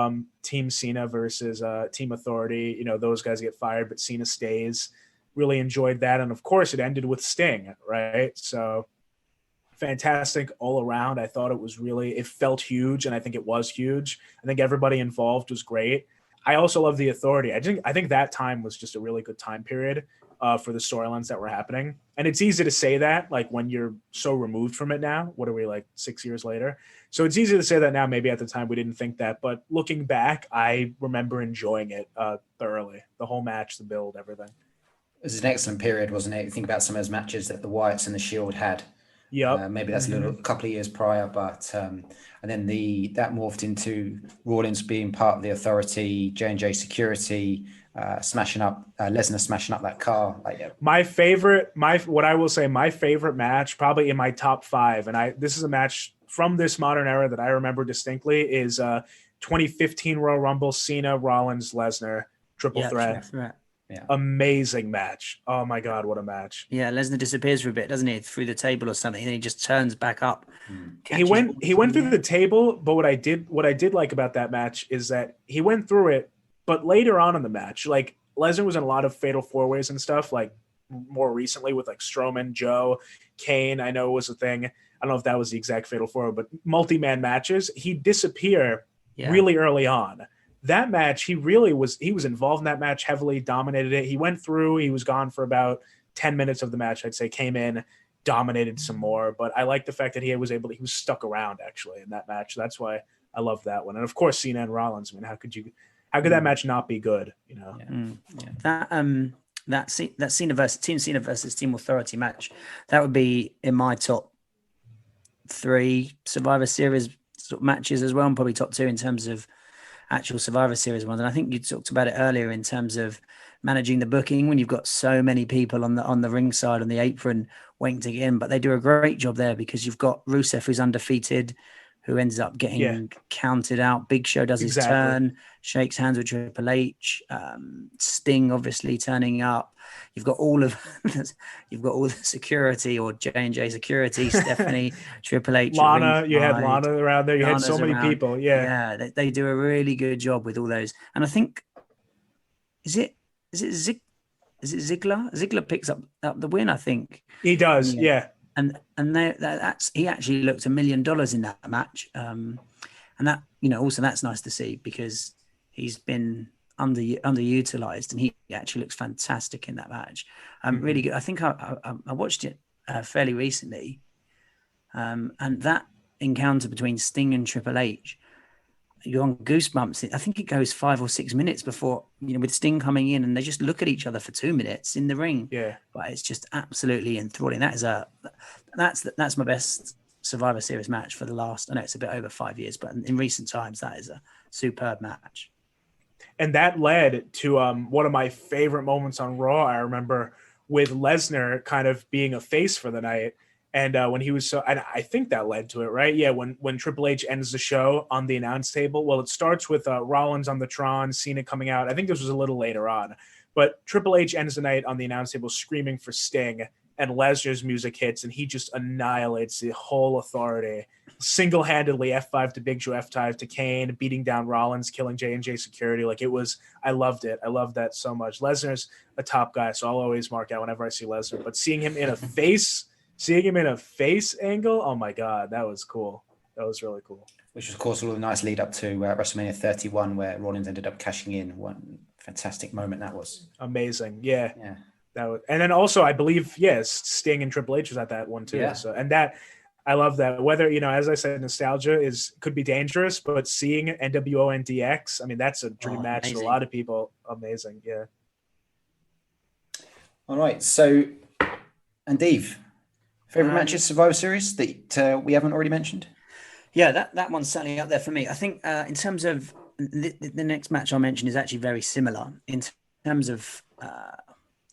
Team Cena versus Team Authority. Those guys get fired, but Cena stays. Really enjoyed that. And of course it ended with Sting, right? So fantastic all around. I thought it felt huge, and I think it was huge. I think everybody involved was great. I also love the Authority. I think that time was just a really good time period for the storylines that were happening. And it's easy to say that, like, when you're so removed from it now. What are we, like 6 years later? So it's easy to say that now. Maybe at the time we didn't think that, but looking back, I remember enjoying it thoroughly. The whole match, the build, everything. It was an excellent period, wasn't it? You think about some of those matches that the Wyatts and the Shield had. Yeah, maybe that's a couple of years prior, but and then that morphed into Rawlins being part of the Authority, J&J Security, smashing up Lesnar, smashing up that car. My favorite match, probably in my top 5, and this is a match from this modern era that I remember distinctly, is 2015 Royal Rumble, Cena, Rollins, Lesnar, triple threat. Yeah. Amazing match. Oh my God, what a match. Yeah, Lesnar disappears for a bit, doesn't he? Through the table or something, and he just turns back up. He went through the table, but what I did like about that match is that he went through it, but later on in the match, like, Lesnar was in a lot of fatal 4-ways and stuff, like more recently with like Strowman, Joe, Kane, I know it was a thing. I don't know if that was the exact fatal 4-way, but multi-man matches, he'd disappear really early on. That match, he was involved in that match heavily, dominated it. He went through, he was gone for about 10 minutes of the match, I'd say, came in, dominated some more. But I like the fact that he was stuck around actually in that match. That's why I love that one. And of course, Cena and Rollins. I mean, how could that match not be good? You know, that Cena versus Team Authority match, that would be in my top 3 Survivor Series sort of matches as well, and probably top 2 in terms of actual Survivor Series ones. And I think you talked about it earlier in terms of managing the booking when you've got so many people on the ringside on the apron waiting to get in. But they do a great job there because you've got Rusev, who's undefeated, who ends up getting counted out. Big Show does his turn, shakes hands with Triple H. Sting obviously turning up. You've got all the security, or J&J security. Stephanie, Triple H, Lana. You had Lana around there. You Lana's had so many people. Yeah, they do a really good job with all those. And I think is it Ziggler? Ziggler picks up the win, I think. He does. Yeah. And he actually looked $1 million in that match. And that, also that's nice to see because he's been underutilized and he actually looks fantastic in that match. Really good. I think I watched it fairly recently. And that encounter between Sting and Triple H, you're on goosebumps. I think it goes 5 or 6 minutes before, with Sting coming in and they just look at each other for 2 minutes in the ring. Yeah. But it's just absolutely enthralling. That's my best Survivor Series match for the last, I know it's a bit over 5 years, but in recent times, that is a superb match. And that led to one of my favorite moments on Raw. I remember with Lesnar kind of being a face for the night. And when he was and I think that led to it, right? Yeah, when Triple H ends the show on the announce table. Well, it starts with Rollins on the Tron, Cena coming out. I think this was a little later on. But Triple H ends the night on the announce table screaming for Sting, and Lesnar's music hits, and he just annihilates the whole Authority. Single-handedly, F5 to Big Show, F5 to Kane, beating down Rollins, killing J&J security. I loved it. I loved that so much. Lesnar's a top guy, so I'll always mark out whenever I see Lesnar. But seeing him in a face angle, oh my God, that was cool. That was really cool. Which was, of course, a nice lead up to WrestleMania 31, where Rollins ended up cashing in. One fantastic moment that was. Amazing, yeah. That was, and then also I believe Sting and Triple H was at that one too. Yeah. So that I love that. Whether as I said, nostalgia could be dangerous, but seeing NWO and DX, I mean, that's a dream match to a lot of people. Amazing, yeah. All right, so Andeve, favorite matches Survivor Series that we haven't already mentioned? Yeah, that one's certainly up there for me. I think in terms of the next match I'll mention is actually very similar in terms of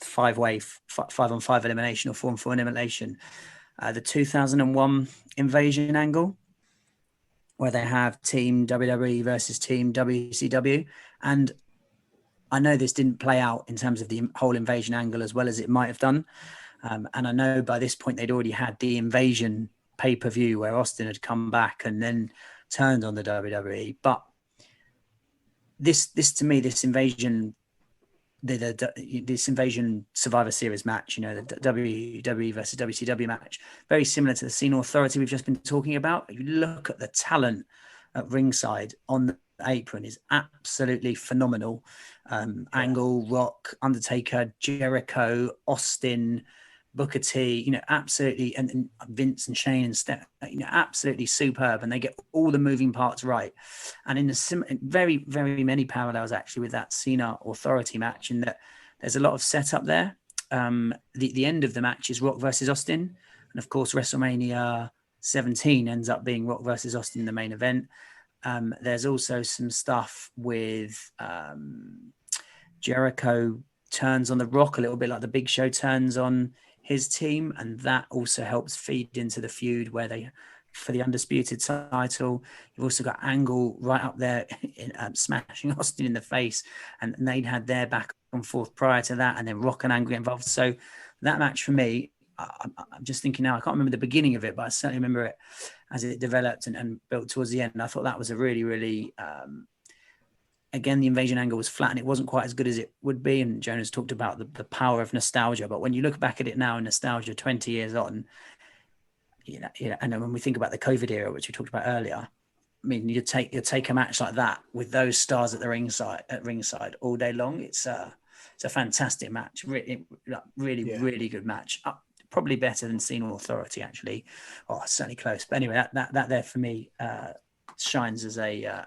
5-way, 5-on-5 elimination or 4-on-4 elimination. The 2001 Invasion angle, where they have Team WWE versus Team WCW. And I know this didn't play out in terms of the whole Invasion angle as well as it might have done. And I know by this point they'd already had the Invasion pay-per-view where Austin had come back and then turned on the WWE. But this to me, this Invasion Survivor Series match, the WWE versus WCW match, very similar to the Cena Authority we've just been talking about. If you look at the talent at ringside on the apron is absolutely phenomenal. Angle, Rock, Undertaker, Jericho, Austin, Booker T, absolutely, and Vince and Shane and Steph, absolutely superb, and they get all the moving parts right. And in very, very many parallels actually with that Cena Authority match, in that there's a lot of setup there. The end of the match is Rock versus Austin, and of course WrestleMania 17 ends up being Rock versus Austin in the main event. There's also some stuff with Jericho turns on the Rock a little bit like the Big Show turns on his team, and that also helps feed into the feud where they, for the undisputed title, you've also got Angle right up there in, smashing Austin in the face, and they'd had their back and forth prior to that, and then Rock and Angle get involved. So that match for me, I'm just thinking now, I can't remember the beginning of it, but I certainly remember it as it developed and built towards the end. And I thought that was a really, really, again, the Invasion angle was flat and it wasn't quite as good as it would be. And Jonah's talked about the power of nostalgia. But when you look back at it now in nostalgia, 20 years on, and then when we think about the COVID era, which we talked about earlier, I mean, you take a match like that with those stars at ringside all day long. It's a fantastic match. Really, really good match. probably better than Senior Authority, actually. Oh, certainly close. But anyway, that there for me shines as a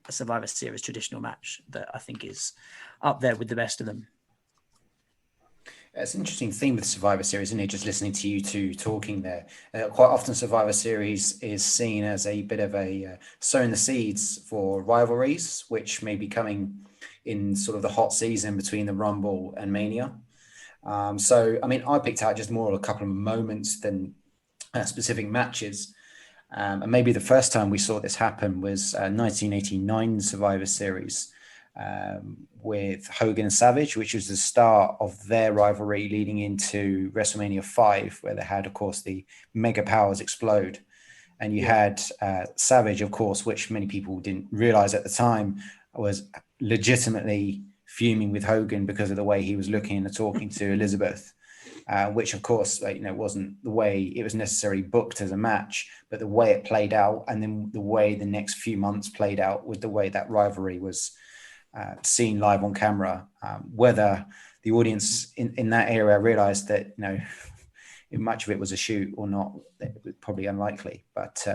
Survivor Series traditional match that I think is up there with the best of them. It's an interesting theme with Survivor Series, isn't it? Just listening to you two talking there. Quite often Survivor Series is seen as a bit of a sowing the seeds for rivalries, which may be coming in sort of the hot season between the Rumble and Mania. So, I mean, I picked out just more of a couple of moments than specific matches. And maybe the first time we saw this happen was 1989 Survivor Series. With Hogan and Savage, which was the start of their rivalry leading into WrestleMania 5, where they had, of course, the Mega Powers explode. And you had Savage, of course, which many people didn't realize at the time, was legitimately fuming with Hogan because of the way he was looking and talking to Elizabeth, which, of course, wasn't the way it was necessarily booked as a match, but the way it played out, and then the way the next few months played out with the way that rivalry was seen live on camera, whether the audience in that area realized that, if much of it was a shoot or not, it was probably unlikely. But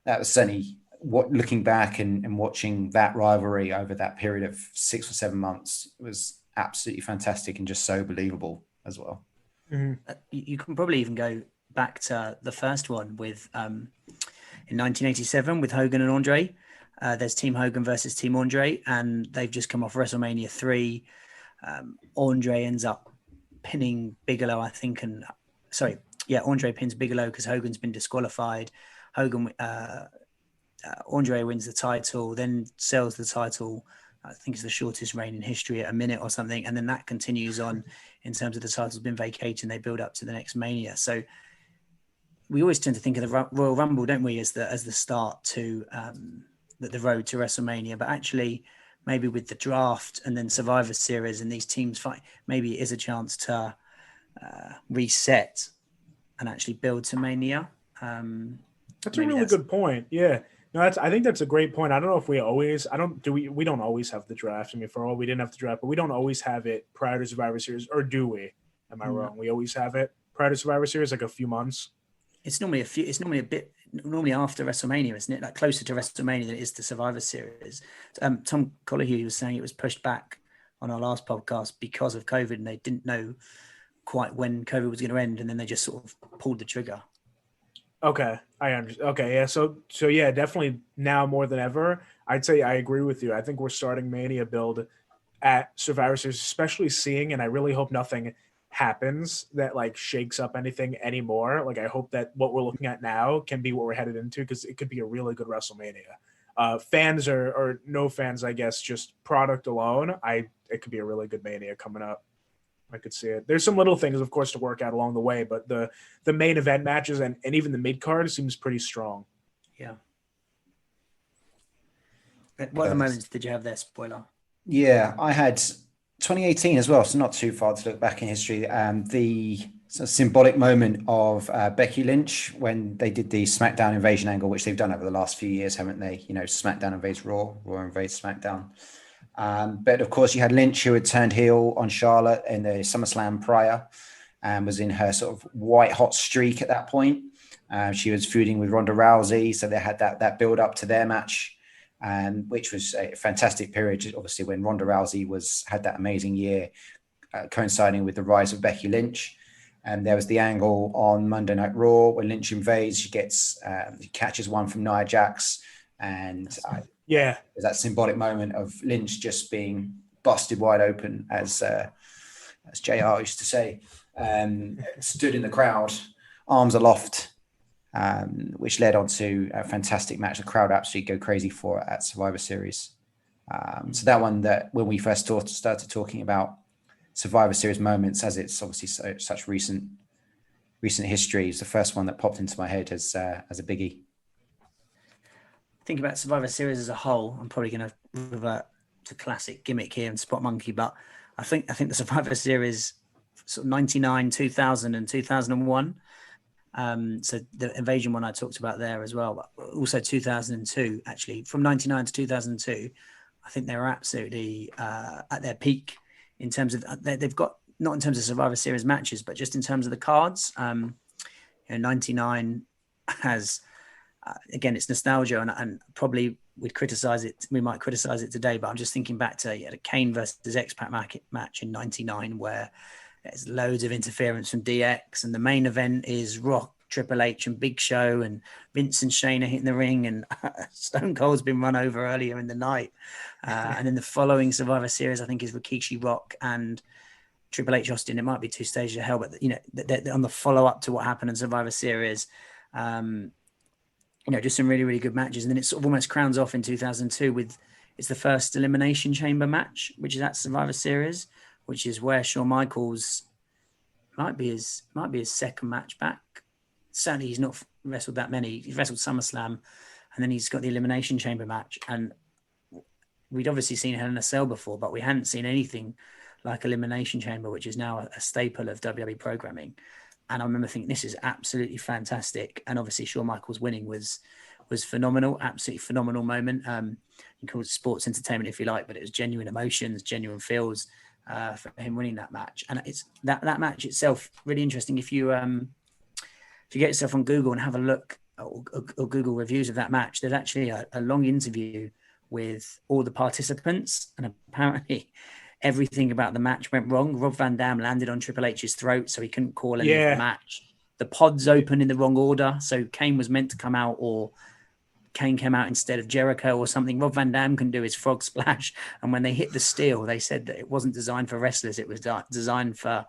that was certainly looking back and watching that rivalry over that period of 6 or 7 months, it was absolutely fantastic and just so believable as well. Mm-hmm. You can probably even go back to the first one with in 1987 with Hogan and Andre. There's Team Hogan versus Team Andre, and they've just come off WrestleMania 3. Andre ends up pinning Bigelow, I think, Andre pins Bigelow because Hogan's been disqualified. Andre wins the title, then sells the title. I think it's the shortest reign in history at a minute or something, and then that continues on in terms of the title's been vacated and they build up to the next Mania. So we always tend to think of the Royal Rumble, don't we, as the start to the road to WrestleMania, but actually maybe with the draft and then Survivor Series and these teams fight, maybe it is a chance to reset and actually build to Mania. That's a really good point. Yeah, no, I think that's a great point. I don't know if we don't always have the draft. I mean, for all we didn't have the draft, but we don't always have it prior to Survivor Series, or do we? Am I wrong? We always have it prior to Survivor Series, like a few months. It's normally after WrestleMania, isn't it? Like closer to WrestleMania than it is to Survivor Series. Tom Colahue was saying it was pushed back on our last podcast because of COVID, and they didn't know quite when COVID was going to end, and then they just sort of pulled the trigger. Okay, I understand. Okay, yeah. So yeah, definitely now more than ever, I'd say I agree with you. I think we're starting Mania build at Survivor Series, especially seeing, and I really hope nothing happens that like shakes up anything anymore. Like I hope that what we're looking at now can be what we're headed into, because it could be a really good WrestleMania. Fans or no fans, I guess, just product alone, it could be a really good Mania coming up. I could see it. There's some little things, of course, to work out along the way, but the main event matches and even the mid card seems pretty strong. Yeah. What other moments did you have there, spoiler? Yeah, I had 2018 as well, so not too far to look back in history. The sort of symbolic moment of Becky Lynch when they did the SmackDown invasion angle, which they've done over the last few years, haven't they? SmackDown invades Raw, Raw invades SmackDown. But of course, you had Lynch, who had turned heel on Charlotte in the SummerSlam prior and was in her sort of white hot streak at that point. She was feuding with Ronda Rousey, so they had that build up to their match. Which was a fantastic period, obviously, when Ronda Rousey had that amazing year coinciding with the rise of Becky Lynch. And there was the angle on Monday Night Raw when Lynch invades. She catches one from Nia Jax, and there's that symbolic moment of Lynch just being busted wide open, as JR used to say, stood in the crowd, arms aloft. Which led on to a fantastic match. The crowd absolutely go crazy for it at Survivor Series. So that one, that when we first started talking about Survivor Series moments, as it's obviously such recent history, is the first one that popped into my head as a biggie. Think about Survivor Series as a whole. I'm probably going to revert to classic gimmick here and spot monkey, but I think the Survivor Series, sort of 99, 2000, and 2001. So the invasion one I talked about there as well, but also 2002, actually, from 99 to 2002, I think they were absolutely at their peak in terms of they've got not in terms of Survivor Series matches, but just in terms of the cards. 99 has, again, it's nostalgia, and probably we might criticize it today, but I'm just thinking back to the Kane versus X-Pac match in 99, where there's loads of interference from DX, and the main event is Rock, Triple H and Big Show, and Vince and Shayna hitting the ring, and Stone Cold's been run over earlier in the night. And then the following Survivor Series, I think, is Rikishi, Rock and Triple H Austin. It might be 2 stages of hell, but they're on the follow-up to what happened in Survivor Series. Just some really, really good matches. And then it sort of almost crowns off in 2002 with, it's the first Elimination Chamber match, which is at Survivor Series, which is where Shawn Michaels might be his second match back. Sadly, he's not wrestled that many. He's wrestled SummerSlam, and then he's got the Elimination Chamber match. And we'd obviously seen Hell in a Cell before, but we hadn't seen anything like Elimination Chamber, which is now a staple of WWE programming. And I remember thinking, this is absolutely fantastic. And obviously, Shawn Michaels winning was phenomenal, absolutely phenomenal moment. You call it sports entertainment if you like, but it was genuine emotions, genuine feels for him winning that match. And it's that match itself really interesting. If you get yourself on Google and have a look, or Google reviews of that match, there's actually a long interview with all the participants, and apparently everything about the match went wrong. Rob Van Dam landed on Triple H's throat, so he couldn't call any of the match. The pods opened in the wrong order, so Kane was meant to come out, or Kane came out instead of Jericho or something. Rob Van Dam can do his frog splash, and when they hit the steel, they said that it wasn't designed for wrestlers, it was designed for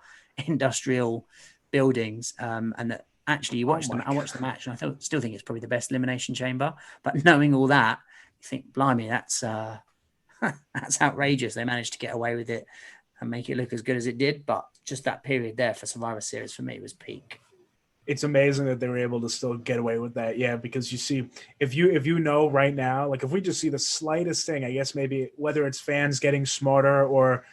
industrial buildings, and that actually I watched the match, and I still think it's probably the best Elimination Chamber. But knowing all that, you think, blimey, that's outrageous. They managed to get away with it and make it look as good as it did. But just that period there for Survivor Series for me was peak. It's amazing that they were able to still get away with that. Yeah, because you see, if you know right now, like if we just see the slightest thing, I guess maybe whether it's fans getting smarter or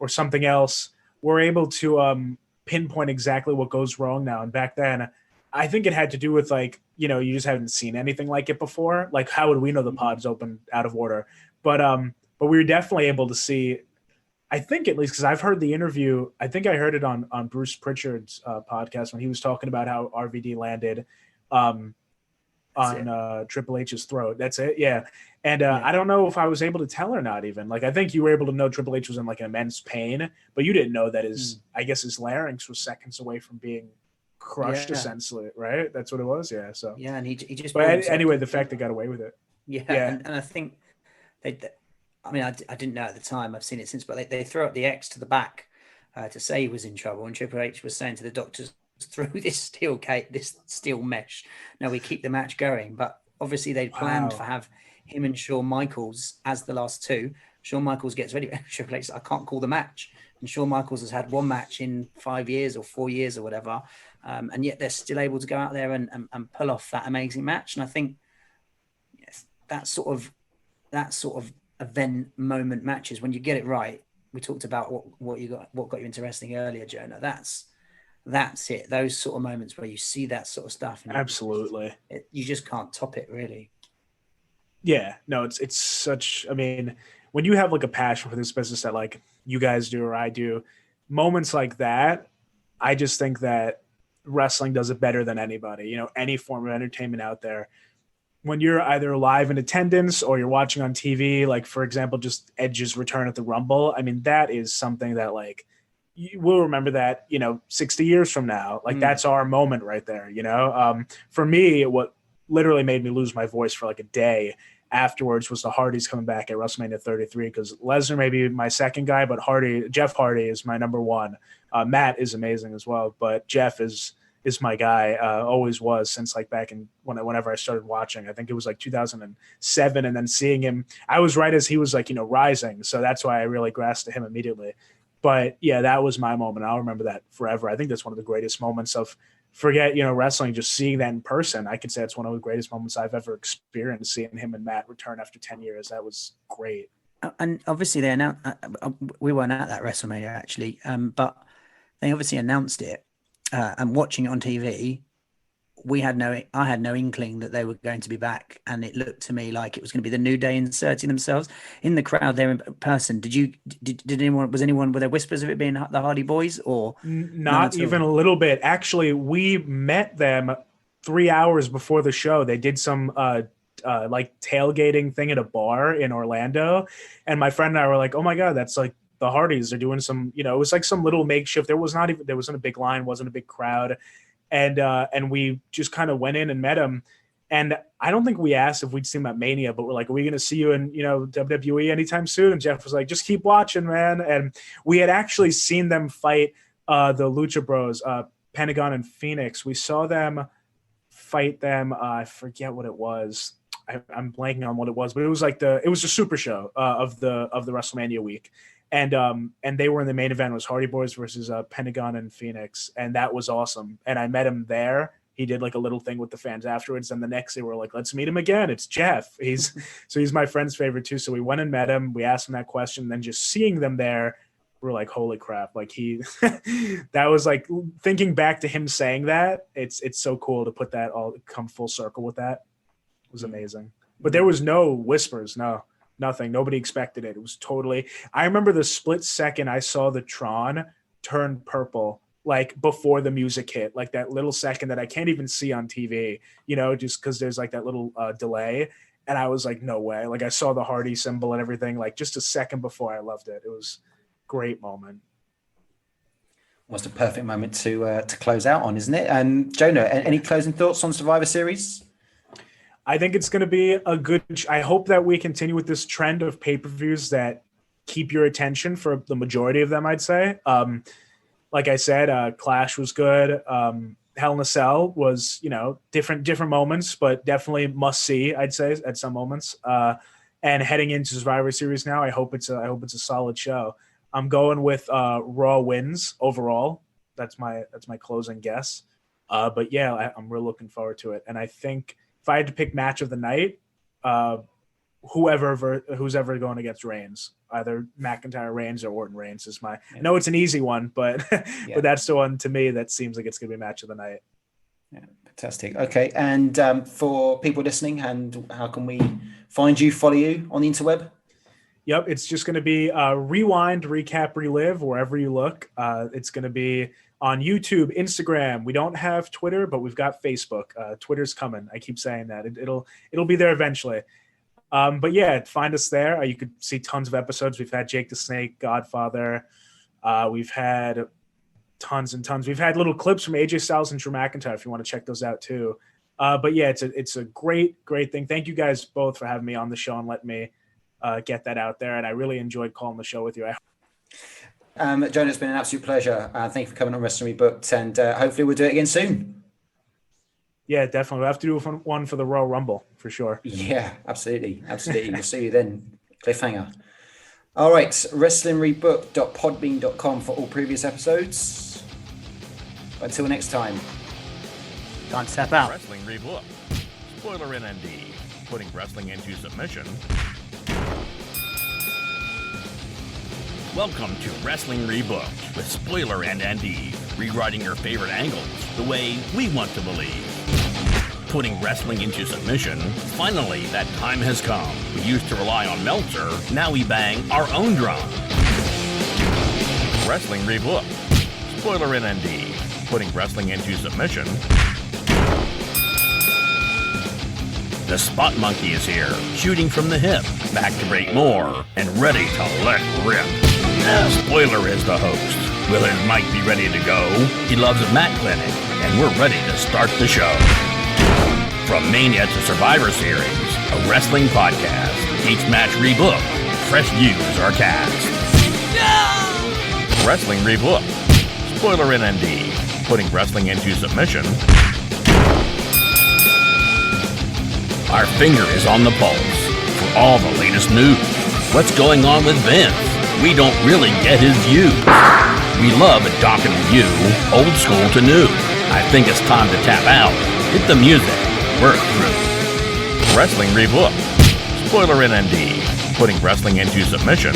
something else, we're able to pinpoint exactly what goes wrong now. And back then, I think it had to do with you just haven't seen anything like it before. Like, how would we know the pods open out of order? But we were definitely able to see, I think, at least because I've heard the interview. I think I heard it on Bruce Pritchard's podcast when he was talking about how RVD landed on Triple H's throat. That's it. Yeah. And I don't know if I was able to tell or not even. I think you were able to know Triple H was in immense pain, but you didn't know that I guess his larynx was seconds away from being crushed essentially, right? That's what it was. Yeah. So yeah, and he just. But anyway, the fact they got away with it. Yeah. And I think I didn't know at the time. I've seen it since, but they throw up the X to the back to say he was in trouble, and Triple H was saying to the doctors, through this steel mesh. Now we keep the match going, but obviously they planned to have him and Shawn Michaels as the last two. Shawn Michaels gets ready. Triple H says, I can't call the match. And Shawn Michaels has had one match in 5 years or 4 years or whatever. And yet they're still able to go out there and pull off that amazing match. And I think that sort of event moment matches, when you get it right, we talked about what got you into wrestling earlier, Jonah. That's it. Those sort of moments where you see that sort of stuff. And absolutely. You just can't top it, really. Yeah, no, it's such, when you have a passion for this business that you guys do or I do, moments like that, I just think that wrestling does it better than anybody, any form of entertainment out there. When you're either live in attendance or you're watching on TV, for example, just Edge's return at the Rumble, that is something that we'll remember that, 60 years from now, that's our moment right there. For me, what literally made me lose my voice for a day afterwards was the Hardys coming back at WrestleMania 33, because Lesnar may be my second guy, but Jeff Hardy is my number one. Matt is amazing as well, but Jeff is my guy, always was since back in whenever I started watching. I think it was 2007, and then seeing him, I was right as he was rising, so that's why I really grasped to him immediately. But yeah, that was my moment. I'll remember that forever. I think that's one of the greatest moments of, forget wrestling, just seeing that in person. I can say it's one of the greatest moments I've ever experienced, seeing him and Matt return after 10 years. That was great. And obviously they announced, we weren't at that WrestleMania actually, but they obviously announced it. And watching it on TV, I had no inkling that they were going to be back, and it looked to me like it was going to be the New Day inserting themselves in the crowd there in person. Were there whispers of it being the Hardy Boys, or not even a little bit? Actually, we met them 3 hours before the show. They did some like tailgating thing at a bar in Orlando, and my friend and I were like, "Oh my god, that's like the Hardys." They're doing some, it was like some little makeshift. There wasn't a big line, wasn't a big crowd. And we just kind of went in and met him. And I don't think we asked if we'd seen him at Mania, but we're like, are we going to see you in, WWE anytime soon? And Jeff was like, just keep watching, man. And we had actually seen them fight the Lucha Bros, Pentagon and Phoenix. We saw them fight them. I forget what it was. I'm blanking on what it was, but it was like it was a super show of the WrestleMania week. And they were in the main event. It was Hardy Boys versus Pentagon and Phoenix, and that was awesome. And I met him there. He did like a little thing with the fans afterwards. And the next day we're like, let's meet him again. It's Jeff. He's my friend's favorite too. So we went and met him. We asked him that question. And then just seeing them there, we're like, holy crap! Like that was like thinking back to him saying that. It's so cool to put that all come full circle with that. It was amazing. But there was no whispers. No. Nothing. Nobody expected it. It was totally. I remember the split second I saw the Tron turn purple, like before the music hit, like that little second that I can't even see on TV, just because there's like that little delay. And I was like, no way. Like I saw the Hardy symbol and everything, like just a second before. I loved it. It was a great moment. What's the perfect moment to close out on, isn't it? Jonah, any closing thoughts on Survivor Series? I think it's going to be a good. I hope that we continue with this trend of pay-per-views that keep your attention for the majority of them. I'd say, like I said, Clash was good. Hell in a Cell was, different moments, but definitely must see. I'd say at some moments. And heading into Survivor Series now, I hope it's a solid show. I'm going with Raw wins overall. That's my closing guess. But yeah, I'm really looking forward to it, and I think. If I had to pick match of the night, who's ever going against Reigns, either McIntyre Reigns or Orton Reigns is my. I know it's an easy one, but but that's the one to me that seems like it's going to be match of the night. Yeah, fantastic. Okay, and for people listening, and how can we find you, follow you on the interweb? Yep, it's just going to be Rewind, Recap, Relive wherever you look. It's going to be on YouTube, Instagram. We don't have Twitter, but we've got Facebook. Twitter's coming. I keep saying that. It'll be there eventually. But yeah, find us there. You could see tons of episodes. We've had Jake the Snake, Godfather. We've had tons and tons. We've had little clips from AJ Styles and Drew McIntyre if you want to check those out too. But yeah, it's a great thing. Thank you guys both for having me on the show and letting me get that out there. And I really enjoyed calling the show with you. Jonah, it's been an absolute pleasure. Thank you for coming on Wrestling Rebooked, and hopefully we'll do it again soon. Yeah, definitely. We'll have to do one for the Royal Rumble for sure. Yeah, absolutely. We'll see you then. Cliffhanger. All right, wrestlingRebooked.podbean.com for all previous episodes. Until next time. Time to step out. Wrestling Rebooked. Spoiler in Andeve. Putting wrestling into submission. Welcome to Wrestling Rebooked with Spoiler and Andeve, rewriting your favorite angles the way we want to believe. Putting wrestling into submission, finally that time has come. We used to rely on Meltzer, now we bang our own drum. Wrestling Rebooked, Spoiler and Andeve, putting wrestling into submission. The Spot Monkey is here, shooting from the hip, back to break more, and ready to let rip. Spoiler is the host. Will his mic be ready to go? He loves a mat clinic, and we're ready to start the show. From Mania to Survivor Series, a wrestling podcast. Each match rebooked, fresh views are cast. Wrestling Rebooked. Spoiler in Andeve, putting wrestling into submission. Our finger is on the pulse for all the latest news. What's going on with Vince? We don't really get his views. We love a docket review, old school to new. I think it's time to tap out. Hit the music. We're through. Wrestling Rebooked. Spoiler in Andeve, putting wrestling into submission.